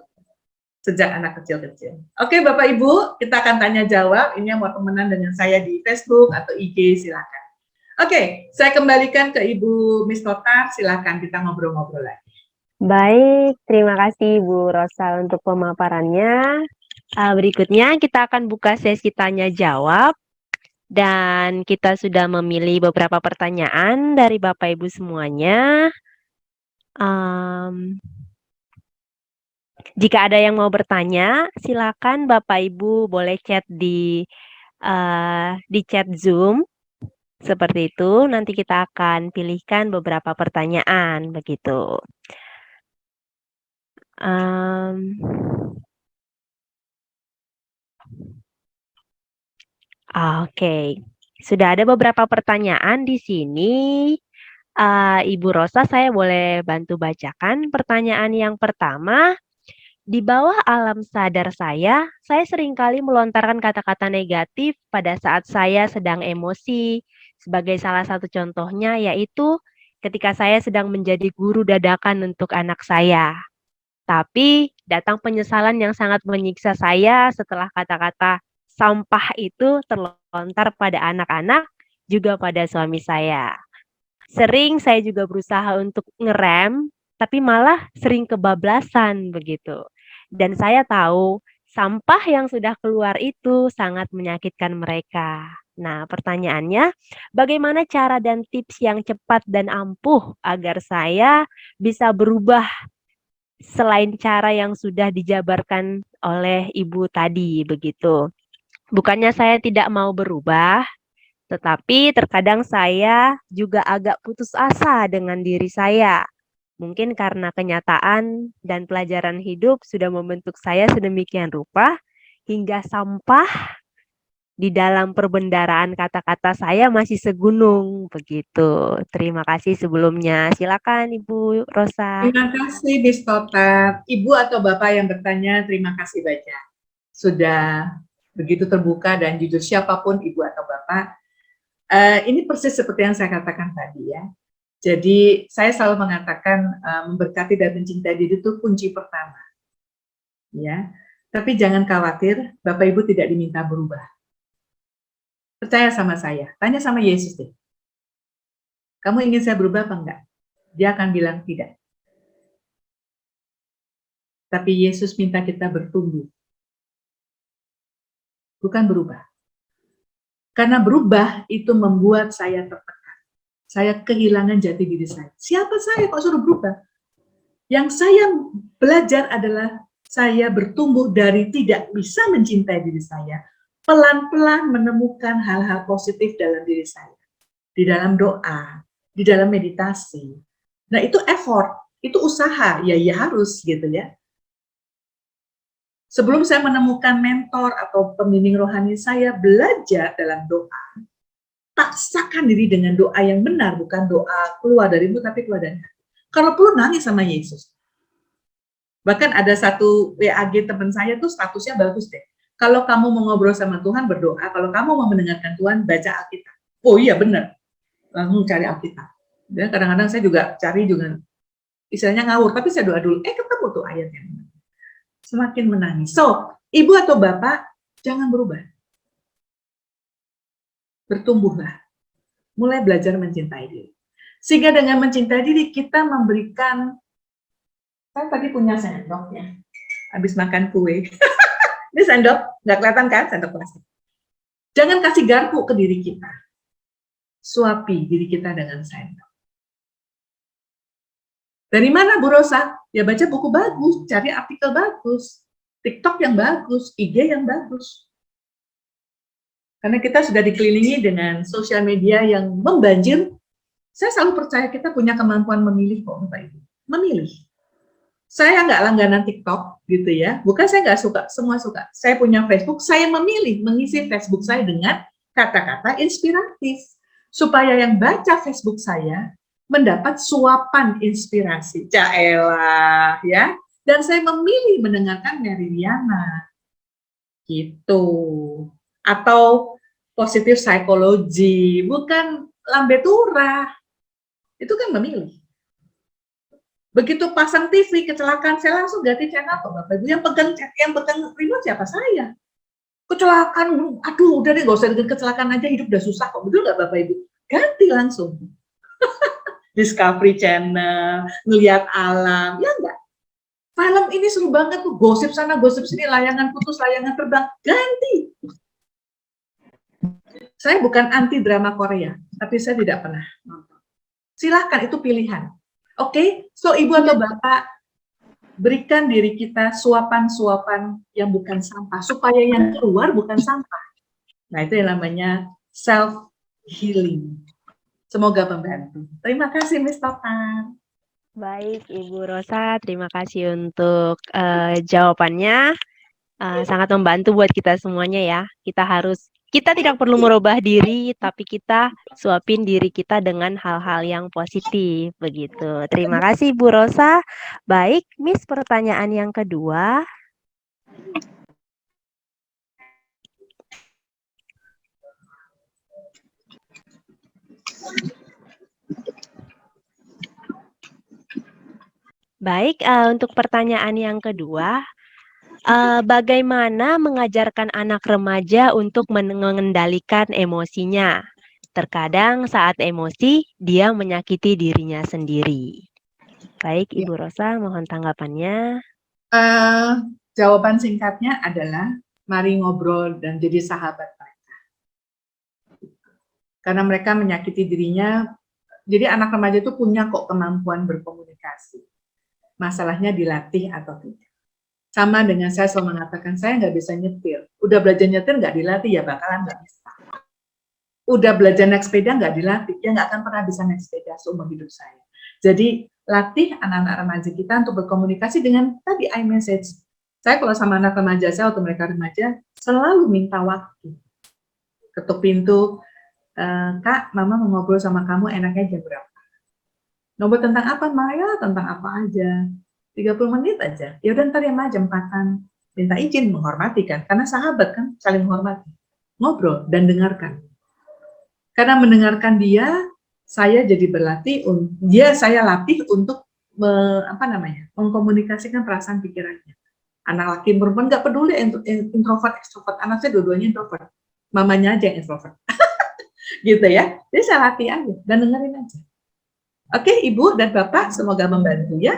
Sejak anak kecil-kecil. Oke Bapak Ibu, kita akan tanya jawab. Ini yang mau temenan dengan saya di Facebook atau IG, silakan. Oke, saya kembalikan ke Ibu Miss Totar, silakan kita ngobrol-ngobrol lagi. Baik, terima kasih Bu Rosa untuk pemaparannya. Berikutnya kita akan buka sesi tanya jawab dan kita sudah memilih beberapa pertanyaan dari Bapak Ibu semuanya. Jika ada yang mau bertanya, silakan Bapak Ibu boleh chat di chat Zoom. Seperti itu, nanti kita akan pilihkan beberapa pertanyaan, begitu. Oke, sudah ada beberapa pertanyaan di sini. Ibu Rosa, saya boleh bantu bacakan pertanyaan yang pertama. Di bawah alam sadar saya seringkali melontarkan kata-kata negatif pada saat saya sedang emosi. Sebagai salah satu contohnya yaitu ketika saya sedang menjadi guru dadakan untuk anak saya. Tapi datang penyesalan yang sangat menyiksa saya setelah kata-kata sampah itu terlontar pada anak-anak, juga pada suami saya. Sering saya juga berusaha untuk ngerem, tapi malah sering kebablasan begitu. Dan saya tahu sampah yang sudah keluar itu sangat menyakitkan mereka. Nah, pertanyaannya, bagaimana cara dan tips yang cepat dan ampuh agar saya bisa berubah selain cara yang sudah dijabarkan oleh Ibu tadi begitu. Bukannya saya tidak mau berubah, tetapi terkadang saya juga agak putus asa dengan diri saya. Mungkin karena kenyataan dan pelajaran hidup sudah membentuk saya sedemikian rupa, hingga sampah di dalam perbendaharaan kata-kata saya masih segunung, begitu. Terima kasih sebelumnya. Silakan Ibu Rosa. Terima kasih Miss Totar. Ibu atau Bapak yang bertanya, terima kasih banyak. Sudah begitu terbuka dan jujur siapapun Ibu atau Bapak. Ini persis seperti yang saya katakan tadi ya. Jadi saya selalu mengatakan memberkati dan mencintai diri itu kunci pertama. Ya. Tapi jangan khawatir, Bapak Ibu tidak diminta berubah. Percaya sama saya, tanya sama Yesus deh. Kamu ingin saya berubah apa enggak? Dia akan bilang tidak. Tapi Yesus minta kita bertumbuh. Bukan berubah. Karena berubah itu membuat saya tertekan. Saya kehilangan jati diri saya. Siapa saya kok suruh berubah? Yang saya belajar adalah saya bertumbuh dari tidak bisa mencintai diri saya, pelan-pelan menemukan hal-hal positif dalam diri saya. Di dalam doa, di dalam meditasi. Nah itu effort, itu usaha, ya harus gitu ya. Sebelum saya menemukan mentor atau pembimbing rohani, saya belajar dalam doa. Paksakan diri dengan doa yang benar, bukan doa keluar dari mulut, tapi keluar dari hati. Kalau perlu nangis sama Yesus. Bahkan ada satu WAG teman saya tuh statusnya bagus deh. Kalau kamu mau ngobrol sama Tuhan, berdoa. Kalau kamu mau mendengarkan Tuhan, baca Alkitab. Oh iya benar, langsung cari Alkitab. Dan kadang-kadang saya juga cari juga, istilahnya ngawur, tapi saya doa dulu. Ketemu tuh ayatnya. Semakin menangis. So, ibu atau bapak, jangan berubah. Bertumbuhlah. mulai belajar mencintai diri. Sehingga dengan mencintai diri, kita memberikan, saya tadi punya sendok ya, habis makan kue. Ini sendok, nggak kelihatan kan, sendok plastik. Jangan kasih garpu ke diri kita. Suapi diri kita dengan sendok. Dari mana Bu Rosa? Ya baca buku bagus, cari artikel bagus, TikTok yang bagus, IG yang bagus. Karena kita sudah dikelilingi dengan sosial media yang membanjir. Saya selalu percaya kita punya kemampuan memilih kok, Bapak Ibu. Memilih. Saya nggak langganan TikTok gitu ya. Bukan saya nggak suka, semua suka. Saya punya Facebook, saya memilih mengisi Facebook saya dengan kata-kata inspiratif. Supaya yang baca Facebook saya mendapat suapan inspirasi. Caelah ya. Dan saya memilih mendengarkan Meridiana. Gitu. Atau positif psikologi, bukan lambe turah. Itu kan memilih. Begitu pasang TV kecelakaan, saya langsung ganti channel kok Bapak Ibu. Yang pegang remote siapa? Saya. Kecelakaan, aduh udah deh gak usah dengan kecelakaan aja, hidup udah susah kok. Betul nggak Bapak Ibu? Ganti langsung. Discovery Channel, ngelihat alam, ya enggak? Film ini seru banget tuh, gosip sana, gosip sini, layangan putus, layangan terbang, ganti. Saya bukan anti drama Korea, tapi saya tidak pernah nonton. Silahkan, itu pilihan. Oke, so Ibu atau Bapak, berikan diri kita suapan-suapan yang bukan sampah, supaya yang keluar bukan sampah. Nah, itu yang namanya self-healing. Semoga membantu. Terima kasih, Miss Topan. Baik, Ibu Rosa, terima kasih untuk jawabannya. Sangat membantu buat kita semuanya ya. Kita tidak perlu merubah diri, tapi kita suapin diri kita dengan hal-hal yang positif, begitu. Terima kasih, Bu Rosa. Baik, Miss, pertanyaan yang kedua. Baik, untuk pertanyaan yang kedua, bagaimana mengajarkan anak remaja untuk mengendalikan emosinya? Terkadang saat emosi, dia menyakiti dirinya sendiri. Baik, Ibu Rosa, mohon tanggapannya. Jawaban singkatnya adalah, mari ngobrol dan jadi sahabat mereka. Karena mereka menyakiti dirinya, jadi anak remaja itu punya kok kemampuan berkomunikasi. Masalahnya dilatih atau tidak. Sama dengan saya selalu mengatakan, saya nggak bisa nyetir. Udah belajar nyetir nggak dilatih, ya bakalan nggak bisa. Udah belajar naik sepeda nggak dilatih, ya nggak akan pernah bisa naik sepeda seumur hidup saya. Jadi, latih anak-anak remaja kita untuk berkomunikasi dengan tadi iMessage. Saya kalau sama anak remaja saya, waktu mereka remaja, selalu minta waktu. Ketuk pintu, Kak, Mama mau ngobrol sama kamu, enaknya jam berapa? Ngobrol tentang apa, Maya? Tentang apa aja. 30 menit aja. Ya udah ntar ya Ma, jam 4-an. Minta izin, menghormati kan. Karena sahabat kan, saling menghormati. Ngobrol dan dengarkan. Karena mendengarkan dia, saya jadi berlatih, saya latih untuk mengkomunikasikan perasaan pikirannya. Anak laki perempuan nggak peduli introvert, extrovert. Anak saya dua-duanya introvert. Mamanya aja yang introvert. Gitu ya. Jadi saya latih aja dan dengerin aja. Oke, Ibu dan Bapak, semoga membantu ya.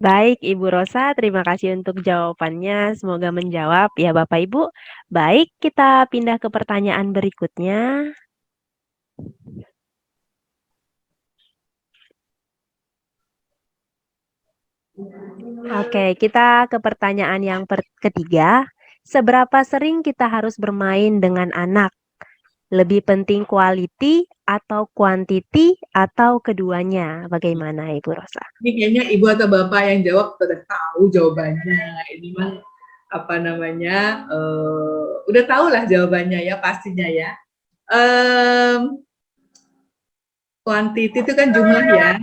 Baik, Ibu Rosa, terima kasih untuk jawabannya. Semoga menjawab ya Bapak Ibu. Baik, kita pindah ke pertanyaan berikutnya. Oke, kita ke pertanyaan yang ketiga. Seberapa sering kita harus bermain dengan anak? Lebih penting quality atau quantity atau keduanya? Bagaimana Ibu Rosa? Ini kayaknya Ibu atau Bapak yang jawab sudah tahu jawabannya. Ini mah udah tahu lah jawabannya ya pastinya ya. Quantity itu kan jumlah ya.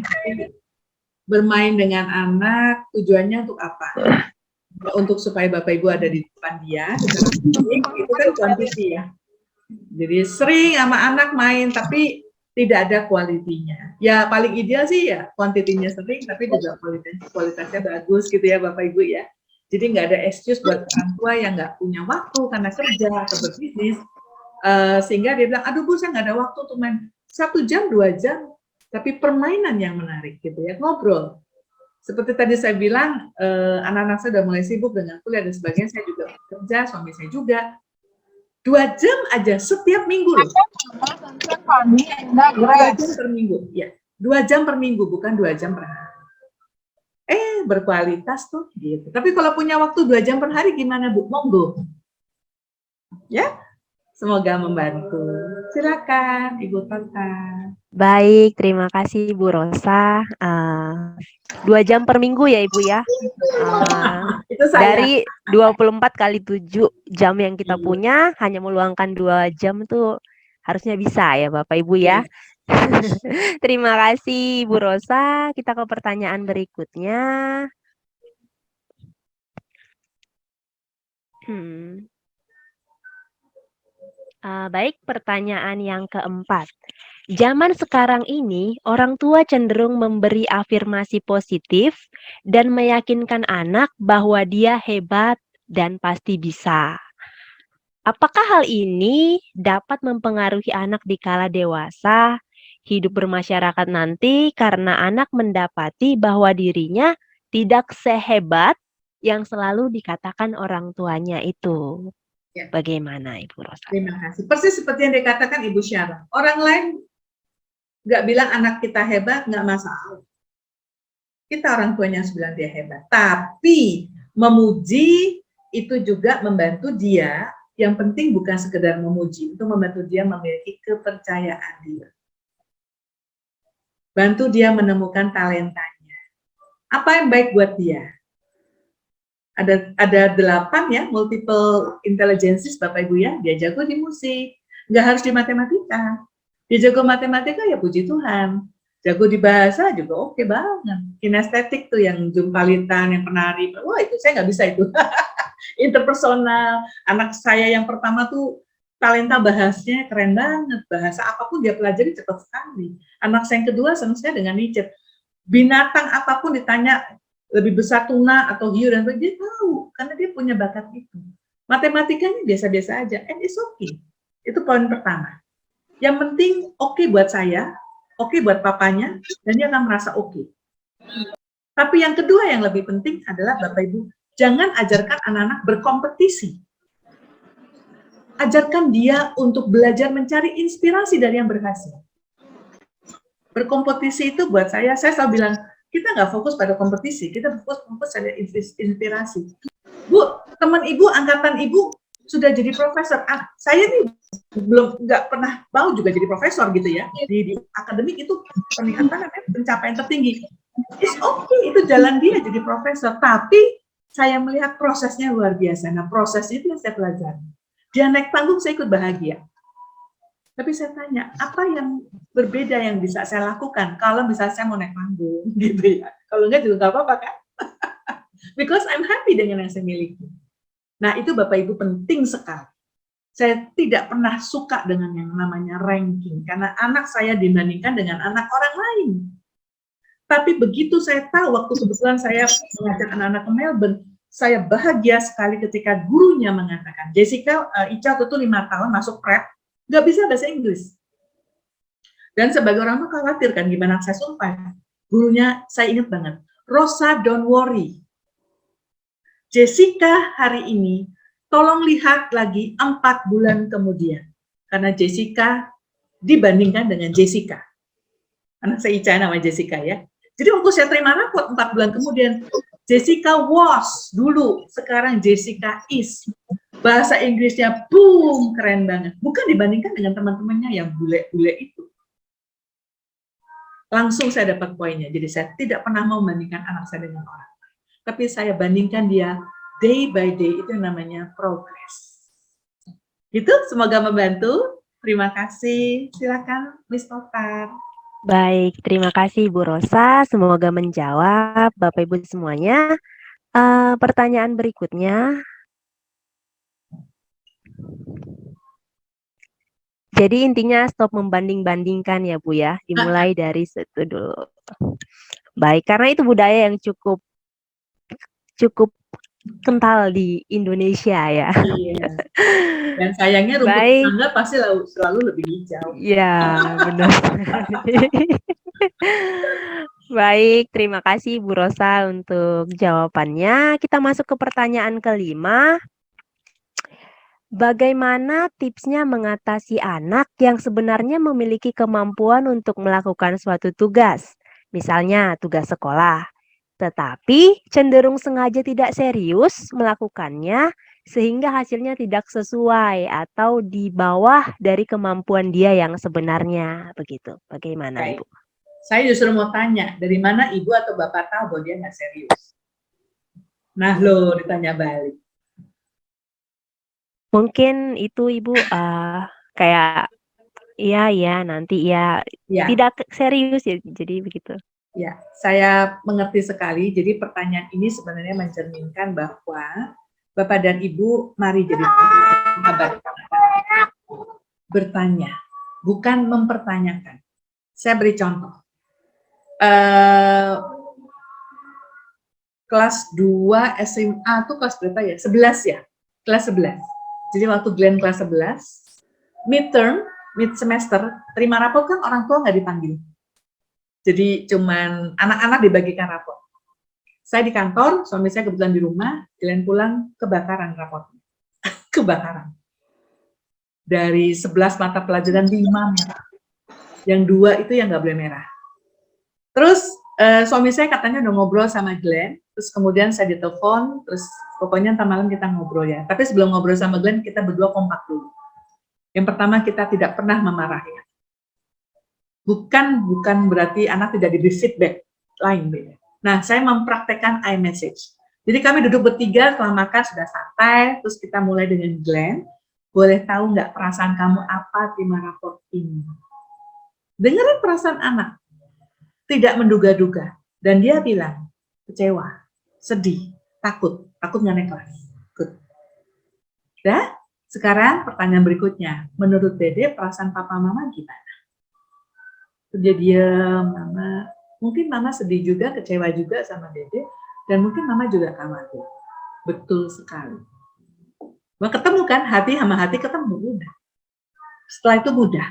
Bermain dengan anak tujuannya untuk apa? Untuk supaya Bapak Ibu ada di depan dia. Itu kan quantity ya. Jadi sering sama anak main tapi tidak ada kualitinya. Ya paling ideal sih ya kuantitinya sering tapi juga kualitasnya bagus gitu ya Bapak Ibu ya. Jadi nggak ada excuse buat orang tua yang nggak punya waktu karena kerja atau berbisnis Sehingga dia bilang, aduh Bu, saya nggak ada waktu untuk main 1 jam, 2 jam, tapi permainan yang menarik gitu ya, ngobrol. Seperti tadi saya bilang, anak-anak saya udah mulai sibuk dengan kuliah dan sebagainya, saya juga kerja, suami saya juga. 2 jam aja setiap minggu loh. 2 jam per minggu, ya. 2 jam per minggu, bukan 2 jam per hari. Berkualitas tuh gitu. Tapi kalau punya waktu 2 jam per hari gimana Bu? Monggo. Ya, semoga membantu. Silakan Ibu Tata. Baik, terima kasih Bu Rosa. 2 jam per minggu ya Ibu ya. Itu saya. Dari 24 kali 7 jam yang kita punya, hanya meluangkan 2 jam tuh harusnya bisa ya Bapak Ibu ya. Terima kasih Bu Rosa. Kita ke pertanyaan berikutnya. Baik, pertanyaan yang keempat. Zaman sekarang ini, orang tua cenderung memberi afirmasi positif dan meyakinkan anak bahwa dia hebat dan pasti bisa. Apakah hal ini dapat mempengaruhi anak di kala dewasa, hidup bermasyarakat nanti karena anak mendapati bahwa dirinya tidak sehebat yang selalu dikatakan orang tuanya itu? Ya. Bagaimana Ibu Rosa? Terima kasih. Persis seperti yang dikatakan Ibu Syara. Orang lain nggak bilang anak kita hebat, nggak masalah. Kita orang tuanya harus bilang dia hebat. Tapi memuji itu juga membantu dia. Yang penting bukan sekedar memuji, itu membantu dia memiliki kepercayaan diri. Bantu dia menemukan talentanya. Apa yang baik buat dia? Ada 8 ya, multiple intelligences Bapak Ibu ya. Dia jago di musik, nggak harus di matematika. Dia jago matematika ya puji Tuhan. Jago di bahasa juga oke banget. Kinestetik tuh yang jumpalitan, yang penari. Wah itu saya nggak bisa itu. Interpersonal. Anak saya yang pertama tuh talenta bahasanya keren banget. Bahasa apapun dia pelajari cepat sekali. Anak saya yang kedua sama saya dengan Nietzsche. Binatang apapun ditanya lebih besar tuna atau hiu dan dia tahu karena dia punya bakat itu. Matematikanya biasa-biasa aja, and it's okay. Itu poin pertama. Yang penting oke buat saya, oke buat papanya, dan dia akan merasa oke. Tapi yang kedua yang lebih penting adalah Bapak Ibu, jangan ajarkan anak-anak berkompetisi. Ajarkan dia untuk belajar mencari inspirasi dari yang berhasil. Berkompetisi itu buat saya selalu bilang, kita nggak fokus pada kompetisi, kita fokus pada inspirasi. Bu, teman ibu, angkatan ibu sudah jadi profesor. Saya nih belum nggak pernah mau juga jadi profesor gitu ya. Di akademik itu pencapaian tertinggi. It's okay, itu jalan dia jadi profesor. Tapi saya melihat prosesnya luar biasa. Nah, proses itu yang saya pelajari. Dia naik panggung, saya ikut bahagia. Tapi saya tanya, apa yang berbeda yang bisa saya lakukan kalau misalnya saya mau naik panggung, gitu ya. Kalau enggak juga nggak apa-apa kan? Because I'm happy dengan yang saya miliki. Nah, itu Bapak Ibu penting sekali. Saya tidak pernah suka dengan yang namanya ranking, karena anak saya dibandingkan dengan anak orang lain. Tapi begitu saya tahu, waktu kebetulan saya mengajar anak-anak ke Melbourne, saya bahagia sekali ketika gurunya mengatakan, Jessica, Ica itu 5 tahun masuk prep, nggak bisa bahasa Inggris. Dan sebagai orang tua khawatir kan gimana saya sumpah. Gurunya saya ingat banget, Rosa don't worry. Jessica hari ini tolong lihat lagi 4 bulan kemudian. Karena Jessica dibandingkan dengan Jessica. Anak saya Ica nama Jessica ya. Jadi waktu saya terima rapot 4 bulan kemudian, Jessica was dulu, sekarang Jessica is. Bahasa Inggrisnya boom, keren banget. Bukan dibandingkan dengan teman-temannya yang bule-bule itu. Langsung saya dapat poinnya. Jadi saya tidak pernah mau membandingkan anak saya dengan orang. Tapi saya bandingkan dia day by day, itu namanya progress. Gitu, semoga membantu. Terima kasih. Silakan, Miss Totar. Baik, terima kasih Bu Rosa. Semoga menjawab Bapak Ibu semuanya. Pertanyaan berikutnya. Jadi intinya stop membanding-bandingkan ya Bu ya, dimulai dari situ dulu. Baik, karena itu budaya yang cukup kental di Indonesia ya. Iya. Dan sayangnya rumput Baik, tetangga pasti selalu lebih hijau. ya benar sekali. Baik, terima kasih Bu Rosa untuk jawabannya. Kita masuk ke pertanyaan kelima. Bagaimana tipsnya mengatasi anak yang sebenarnya memiliki kemampuan untuk melakukan suatu tugas, misalnya tugas sekolah, tetapi cenderung sengaja tidak serius melakukannya sehingga hasilnya tidak sesuai atau di bawah dari kemampuan dia yang sebenarnya, begitu. Bagaimana, Baik. Ibu? Saya justru mau tanya, dari mana ibu atau bapak tahu bahwa dia nggak serius? Nah lo ditanya balik. Mungkin itu Ibu kayak iya nanti ya Ya, tidak serius ya jadi begitu. ya, saya mengerti sekali. Jadi pertanyaan ini sebenarnya mencerminkan bahwa bapak dan ibu mari jadi sahabat. Bertanya, bukan mempertanyakan. Saya beri contoh. Kelas 2 SMA itu kelas berapa ya? 11 ya? Kelas 11. Jadi waktu Glenn kelas 11, midterm, mid semester, terima rapor kan orang tua nggak dipanggil. Jadi cuman anak-anak dibagikan rapor. Saya di kantor, suami saya kebetulan di rumah, Glenn pulang, kebakaran raportnya. Kebakaran. Dari 11 mata pelajaran, 5 merah. Yang 2 itu yang nggak boleh merah. Terus suami saya katanya udah ngobrol sama Glenn, terus kemudian saya ditelepon, terus pokoknya ntar malam kita ngobrol ya. Tapi sebelum ngobrol sama Glenn, kita berdua kompak dulu. Yang pertama, kita tidak pernah memarahi. Bukan berarti anak tidak diberi feedback, lain beda. Nah, saya mempraktekkan iMessage. Jadi kami duduk bertiga setelah makan sudah santai, terus kita mulai dengan Glenn. Boleh tahu nggak perasaan kamu apa terima rapor ini? Dengerin perasaan anak, tidak menduga-duga. Dan dia bilang, kecewa, sedih, takut nggak naik kelas. Good. Dah, sekarang pertanyaan berikutnya. Menurut Dede, perasaan papa mama gimana? Dia diam, mungkin mama sedih juga, kecewa juga sama Dede, dan mungkin mama juga khawatir. Betul sekali. Mau ketemu kan, hati sama hati ketemu, udah. Setelah itu mudah.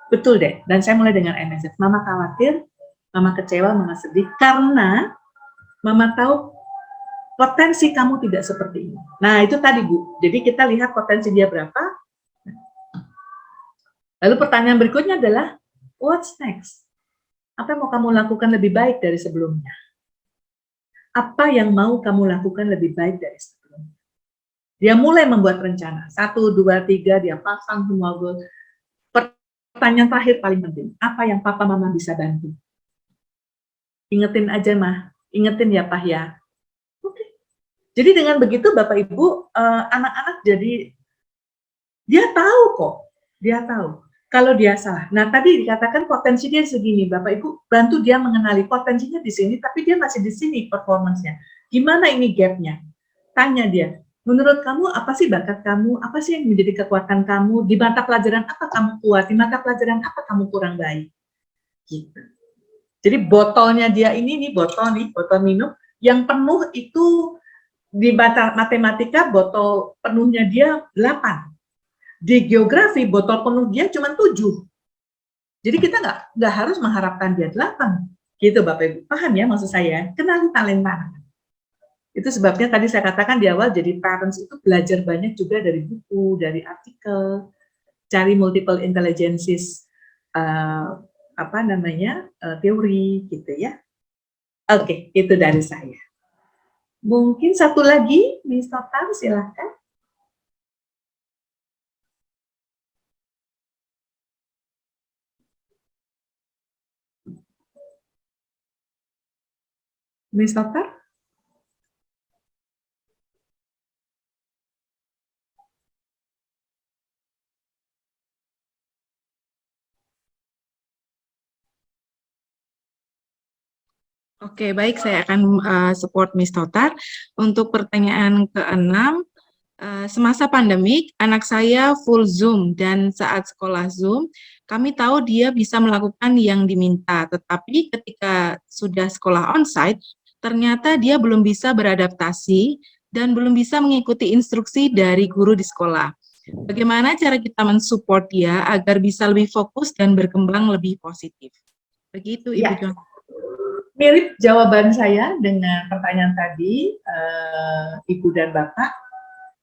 Betul deh, dan saya mulai dengan MSF. Mama khawatir, mama kecewa, mama sedih, karena mama tahu potensi kamu tidak seperti ini. Nah, itu tadi, Bu. Jadi kita lihat potensi dia berapa. Lalu pertanyaan berikutnya adalah, what's next? Apa yang mau kamu lakukan lebih baik dari sebelumnya? Apa yang mau kamu lakukan lebih baik dari sebelumnya? Dia mulai membuat rencana. 1, 2, 3, dia pasang semua goal. Pertanyaan terakhir paling penting. Apa yang papa mama bisa bantu? Ingetin aja, Mah. Ingetin ya, Pak ya. Oke. Jadi dengan begitu Bapak Ibu, anak-anak jadi, dia tahu kok. Dia tahu. Kalau dia salah. Nah, tadi dikatakan potensi dia segini. Bapak Ibu bantu dia mengenali potensinya di sini, tapi dia masih di sini performance-nya. Gimana ini gap-nya? Tanya dia, menurut kamu apa sih bakat kamu? Apa sih yang menjadi kekuatan kamu? Di mata pelajaran apa kamu kuat? Di mata pelajaran apa kamu kurang baik? Gitu. Jadi botolnya dia ini nih, botol minum, yang penuh itu di matematika botol penuhnya dia 8. Di geografi botol penuh dia cuma 7. Jadi kita nggak harus mengharapkan dia 8. Gitu Bapak Ibu. Paham ya maksud saya? Kenali talenta. Itu sebabnya tadi saya katakan di awal, jadi parents itu belajar banyak juga dari buku, dari artikel, cari multiple intelligences, teori gitu ya. Oke, itu dari saya. Mungkin satu lagi, Miss Total, silahkan. Miss Total? Oke, baik, saya akan support Miss Totar. Untuk pertanyaan ke-6, semasa pandemik, anak saya full Zoom dan saat sekolah Zoom, kami tahu dia bisa melakukan yang diminta, tetapi ketika sudah sekolah onsite, ternyata dia belum bisa beradaptasi dan belum bisa mengikuti instruksi dari guru di sekolah. Bagaimana cara kita mensupport dia agar bisa lebih fokus dan berkembang lebih positif? Begitu, Ibu Ya. John. Mirip jawaban saya dengan pertanyaan tadi, Ibu dan Bapak.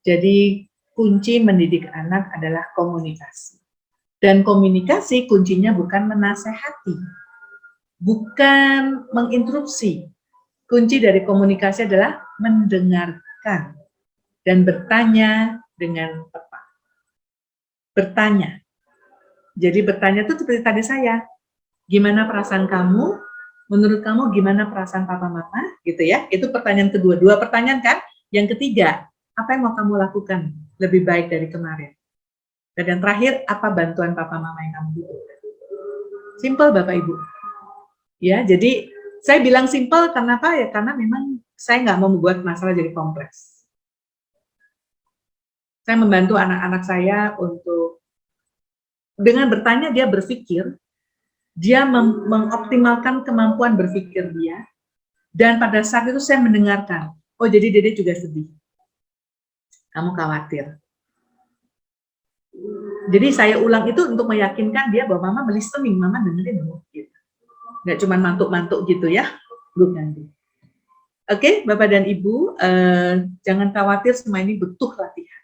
Jadi kunci mendidik anak adalah komunikasi. Dan komunikasi kuncinya bukan menasehati, bukan menginterupsi. Kunci dari komunikasi adalah mendengarkan dan bertanya dengan tepat. Bertanya. Jadi bertanya itu seperti tadi saya, gimana perasaan kamu? Menurut kamu gimana perasaan papa mama? Gitu ya. Itu pertanyaan kedua. Dua pertanyaan kan? Yang ketiga, apa yang mau kamu lakukan lebih baik dari kemarin? Dan yang terakhir, apa bantuan papa mama yang kamu butuhkan? Simple Bapak Ibu. Ya, jadi saya bilang simple karena apa ya? Karena memang saya nggak mau membuat masalah jadi kompleks. Saya membantu anak-anak saya untuk dengan bertanya dia berpikir, dia mengoptimalkan kemampuan berpikir dia, dan pada saat itu saya mendengarkan, oh jadi Dede juga sedih, kamu khawatir. Jadi saya ulang itu untuk meyakinkan dia bahwa mama listening, mama dengerin loh, gitu. Nggak cuma mantuk-mantuk gitu ya, bukan. Oke, Bapak dan Ibu, jangan khawatir, semua ini butuh latihan.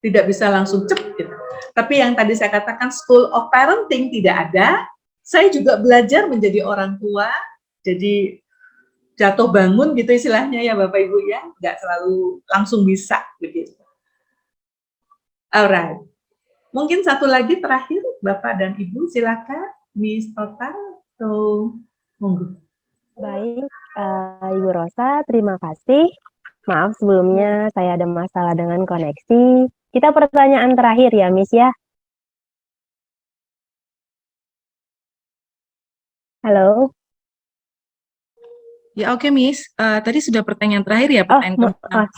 Tidak bisa langsung cep gitu. Tapi yang tadi saya katakan school of parenting tidak ada. Saya juga belajar menjadi orang tua, jadi jatuh bangun gitu istilahnya ya Bapak Ibu ya, nggak selalu langsung bisa begitu. Alright. Mungkin satu lagi terakhir, Bapak dan Ibu, silakan, Miss Tota, atau monggo. Baik, Ibu Rosa, terima kasih. Maaf sebelumnya saya ada masalah dengan koneksi. Kita pertanyaan terakhir ya, Miss ya. Halo. Ya oke, Miss. Tadi sudah pertanyaan terakhir ya, pertanyaan keempat.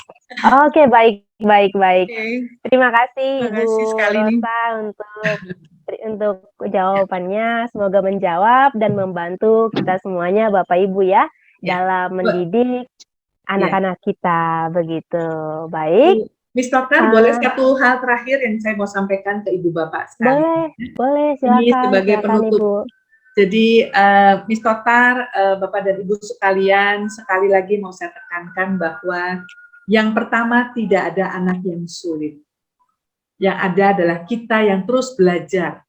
Oke, baik. Oke. Terima kasih Terima Ibu kasih sekali nih. Rosa untuk jawabannya. Semoga menjawab dan membantu kita semuanya, Bapak Ibu ya, dalam mendidik anak-anak kita begitu. Baik. Miss Tota, boleh satu hal terakhir yang saya mau sampaikan ke Ibu Bapak sekalian. Boleh, Ini silakan. sebagai penutup. Ibu. Jadi Miss Totar, Bapak dan Ibu sekalian, sekali lagi mau saya tekankan bahwa yang pertama tidak ada anak yang sulit. Yang ada adalah kita yang terus belajar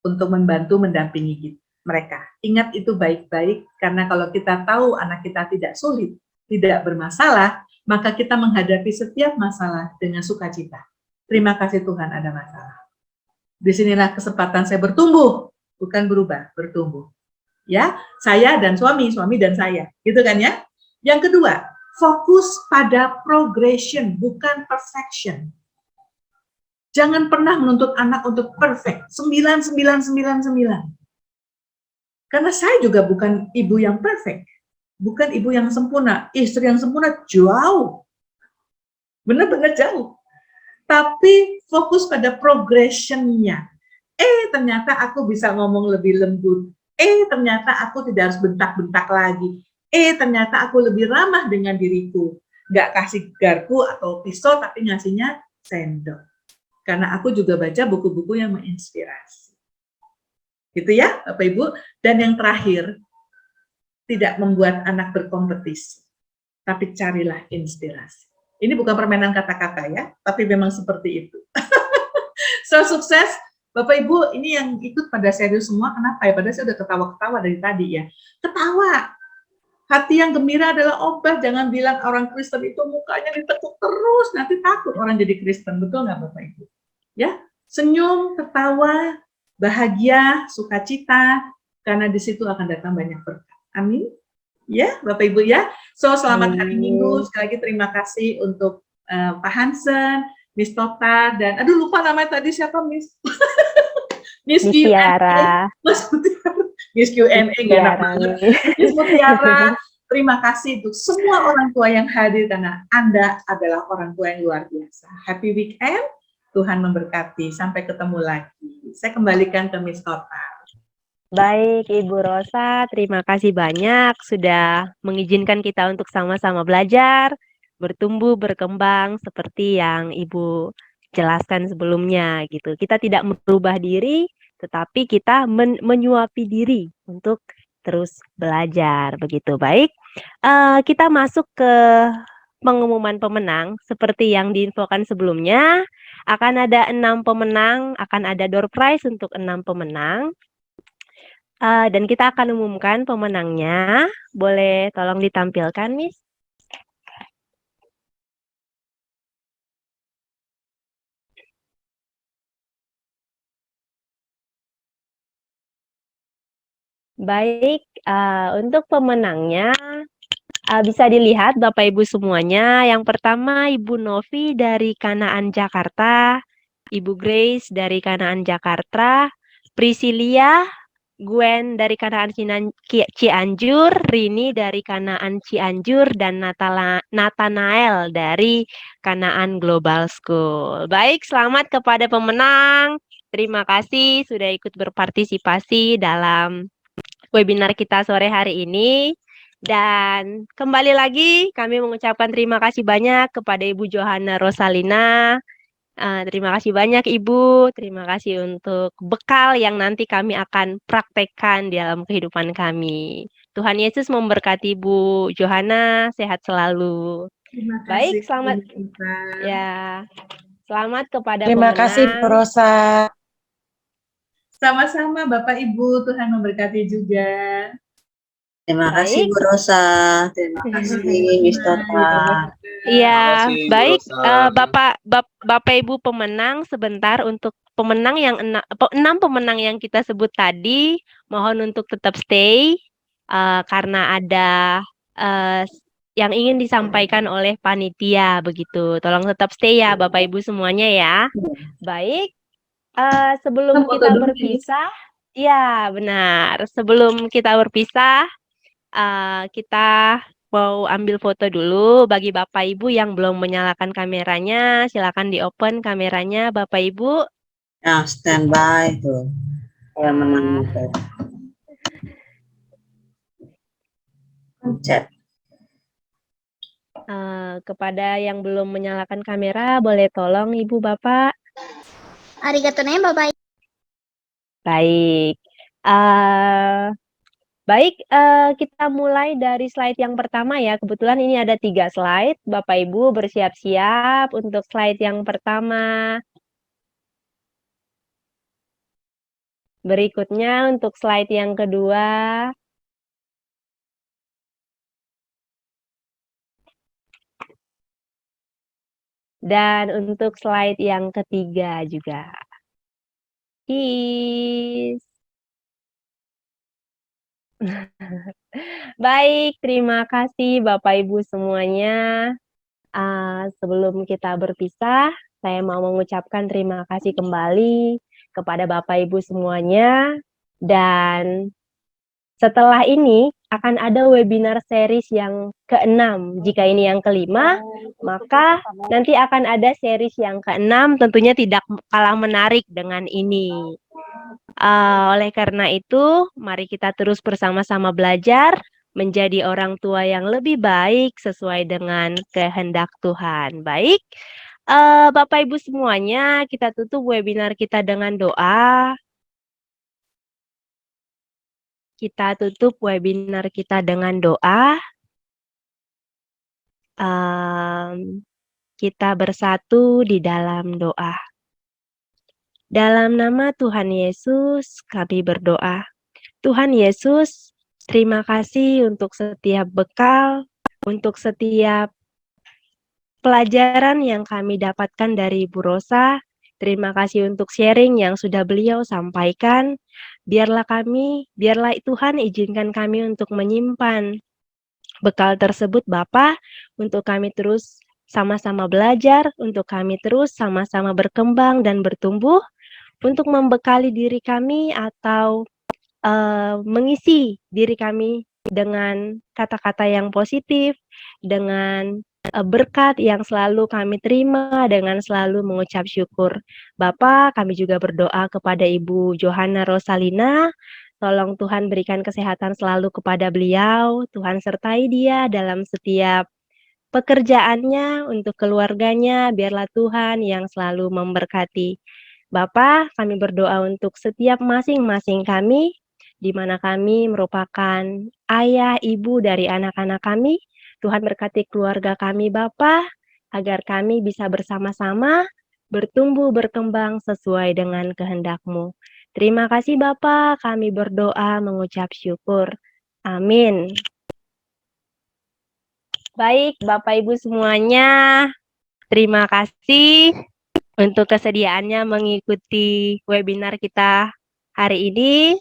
untuk membantu mendampingi mereka. Ingat itu baik-baik, karena kalau kita tahu anak kita tidak sulit, tidak bermasalah, maka kita menghadapi setiap masalah dengan sukacita. Terima kasih Tuhan ada masalah. Disinilah kesempatan saya bertumbuh, bukan berubah, bertumbuh. Ya, saya dan suami dan saya, gitu kan ya. Yang kedua, fokus pada progression, bukan perfection. Jangan pernah menuntut anak untuk perfect, 9. Karena saya juga bukan ibu yang perfect, bukan ibu yang sempurna, istri yang sempurna jauh, benar-benar jauh. Tapi fokus pada progression-nya. Ternyata aku bisa ngomong lebih lembut. Ternyata aku tidak harus bentak-bentak lagi. Ternyata aku lebih ramah dengan diriku. Nggak kasih garpu atau pisau, tapi ngasihnya sendok. Karena aku juga baca buku-buku yang menginspirasi. Gitu ya, Bapak Ibu. Dan yang terakhir, tidak membuat anak berkompetisi, tapi carilah inspirasi. Ini bukan permainan kata-kata ya, tapi memang seperti itu. So, sukses. Bapak Ibu, ini yang ikut pada serius semua, kenapa ya? Padahal saya udah ketawa-ketawa dari tadi ya. Ketawa. Hati yang gembira adalah obat. Jangan bilang orang Kristen itu mukanya ditekuk terus, nanti takut orang jadi Kristen. Betul nggak Bapak Ibu? Ya, senyum, ketawa, bahagia, sukacita, karena di situ akan datang banyak berkat. Amin. Ya, Bapak Ibu ya. So, selamat hari Minggu. Sekali lagi terima kasih untuk Pak Hansen, Miss Tota, dan aduh lupa namanya tadi siapa Miss? Miss Mutiara. Miss Q&A nggak enak banget. Miss Mutiara, terima kasih untuk semua orang tua yang hadir karena Anda adalah orang tua yang luar biasa. Happy weekend, Tuhan memberkati. Sampai ketemu lagi. Saya kembalikan ke Miss Tota. Baik, Ibu Rosa, terima kasih banyak sudah mengizinkan kita untuk sama-sama belajar, bertumbuh, berkembang seperti yang Ibu jelaskan sebelumnya gitu. Kita tidak merubah diri, tetapi kita menyuapi diri untuk terus belajar begitu. Baik, kita masuk ke pengumuman pemenang seperti yang diinfokan sebelumnya. Akan ada 6 pemenang, akan ada door prize untuk 6 pemenang. Dan kita akan umumkan pemenangnya. Boleh tolong ditampilkan, Miss? Baik, untuk pemenangnya bisa dilihat Bapak Ibu semuanya. Yang pertama Ibu Novi dari Kanaan Jakarta, Ibu Grace dari Kanaan Jakarta, Priscilia, Gwen dari Kanaan Cianjur, Rini dari Kanaan Cianjur, dan Nathanael dari Kanaan Global School. Baik, selamat kepada pemenang. Terima kasih sudah ikut berpartisipasi dalam webinar kita sore hari ini. Dan kembali lagi kami mengucapkan terima kasih banyak kepada Ibu Johanna Rosalina. Terima kasih banyak Ibu, terima kasih untuk bekal yang nanti kami akan praktekkan di dalam kehidupan kami. Tuhan Yesus memberkati Ibu Johanna, sehat selalu. Terima Baik, kasih. selamat Mbak. ya. Selamat kepada Terima pemenang. kasih Bu Rosa. Sama-sama Bapak Ibu, Tuhan memberkati juga. Terima kasih Baik. Bu Rosa, terima kasih Miss Tota. Iya, kasih, Bu baik Rosa. Bapak Ibu pemenang, sebentar untuk pemenang yang 6 pemenang yang kita sebut tadi, mohon untuk tetap stay karena ada yang ingin disampaikan oleh panitia begitu. Tolong tetap stay ya Bapak Ibu semuanya ya. Baik, sebelum kita berpisah, ya benar. Sebelum kita berpisah, kita mau ambil foto dulu. Bagi Bapak Ibu yang belum menyalakan kameranya, silakan di-open kameranya Bapak Ibu. Nah, standby tuh. Saya menang tuh. Pencet. Kepada yang belum menyalakan kamera, boleh tolong Ibu Bapak. Arigato ne, Bapak. Baik. Baik, kita mulai dari slide yang pertama ya. Kebetulan ini ada 3 slide. Bapak Ibu bersiap-siap untuk slide yang pertama. Berikutnya untuk slide yang kedua. Dan untuk slide yang ketiga juga. Cheese. Baik, terima kasih Bapak Ibu semuanya. Sebelum kita berpisah, saya mau mengucapkan terima kasih kembali kepada Bapak Ibu semuanya. Dan setelah ini akan ada webinar series yang ke-6. Jika ini yang ke-5, maka nanti akan ada series yang ke-6, tentunya tidak kalah menarik dengan ini. Oleh karena itu, mari kita terus bersama-sama belajar menjadi orang tua yang lebih baik sesuai dengan kehendak Tuhan. Baik, Bapak Ibu semuanya, kita tutup webinar kita dengan doa. Kita tutup webinar kita dengan doa. Kita bersatu di dalam doa. Dalam nama Tuhan Yesus, kami berdoa. Tuhan Yesus, terima kasih untuk setiap bekal, untuk setiap pelajaran yang kami dapatkan dari Ibu Rosa. Terima kasih untuk sharing yang sudah beliau sampaikan. Biarlah Tuhan izinkan kami untuk menyimpan bekal tersebut Bapa, untuk kami terus sama-sama belajar, untuk kami terus sama-sama berkembang dan bertumbuh, untuk membekali diri kami atau mengisi diri kami dengan kata-kata yang positif, dengan berkat yang selalu kami terima, dengan selalu mengucap syukur. Bapak, kami juga berdoa kepada Ibu Johanna Rosalina. Tolong Tuhan berikan kesehatan selalu kepada beliau. Tuhan sertai dia dalam setiap pekerjaannya, untuk keluarganya, biarlah Tuhan yang selalu memberkati. Bapa, kami berdoa untuk setiap masing-masing kami, di mana kami merupakan ayah, ibu dari anak-anak kami. Tuhan berkati keluarga kami, Bapa, agar kami bisa bersama-sama bertumbuh berkembang sesuai dengan kehendak-Mu. Terima kasih Bapa, kami berdoa mengucap syukur. Amin. Baik, Bapak Ibu semuanya, terima kasih untuk kesediaannya mengikuti webinar kita hari ini.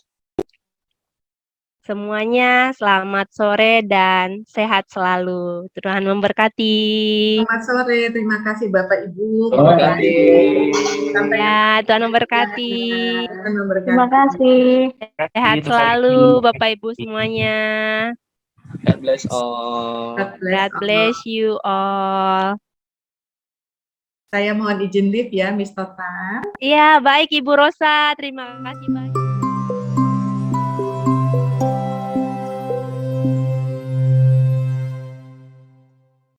Semuanya selamat sore dan sehat selalu. Tuhan memberkati. Selamat sore, terima kasih Bapak Ibu. Terima kasih. Sampai Ya, Tuhan memberkati. Tuhan memberkati. Terima kasih. Sehat Terima selalu kasih. Bapak Ibu semuanya. God bless all. God bless God all. bless you all. Saya mohon izin live ya, Miss Tota. Iya, baik Ibu Rosa. Terima kasih banyak.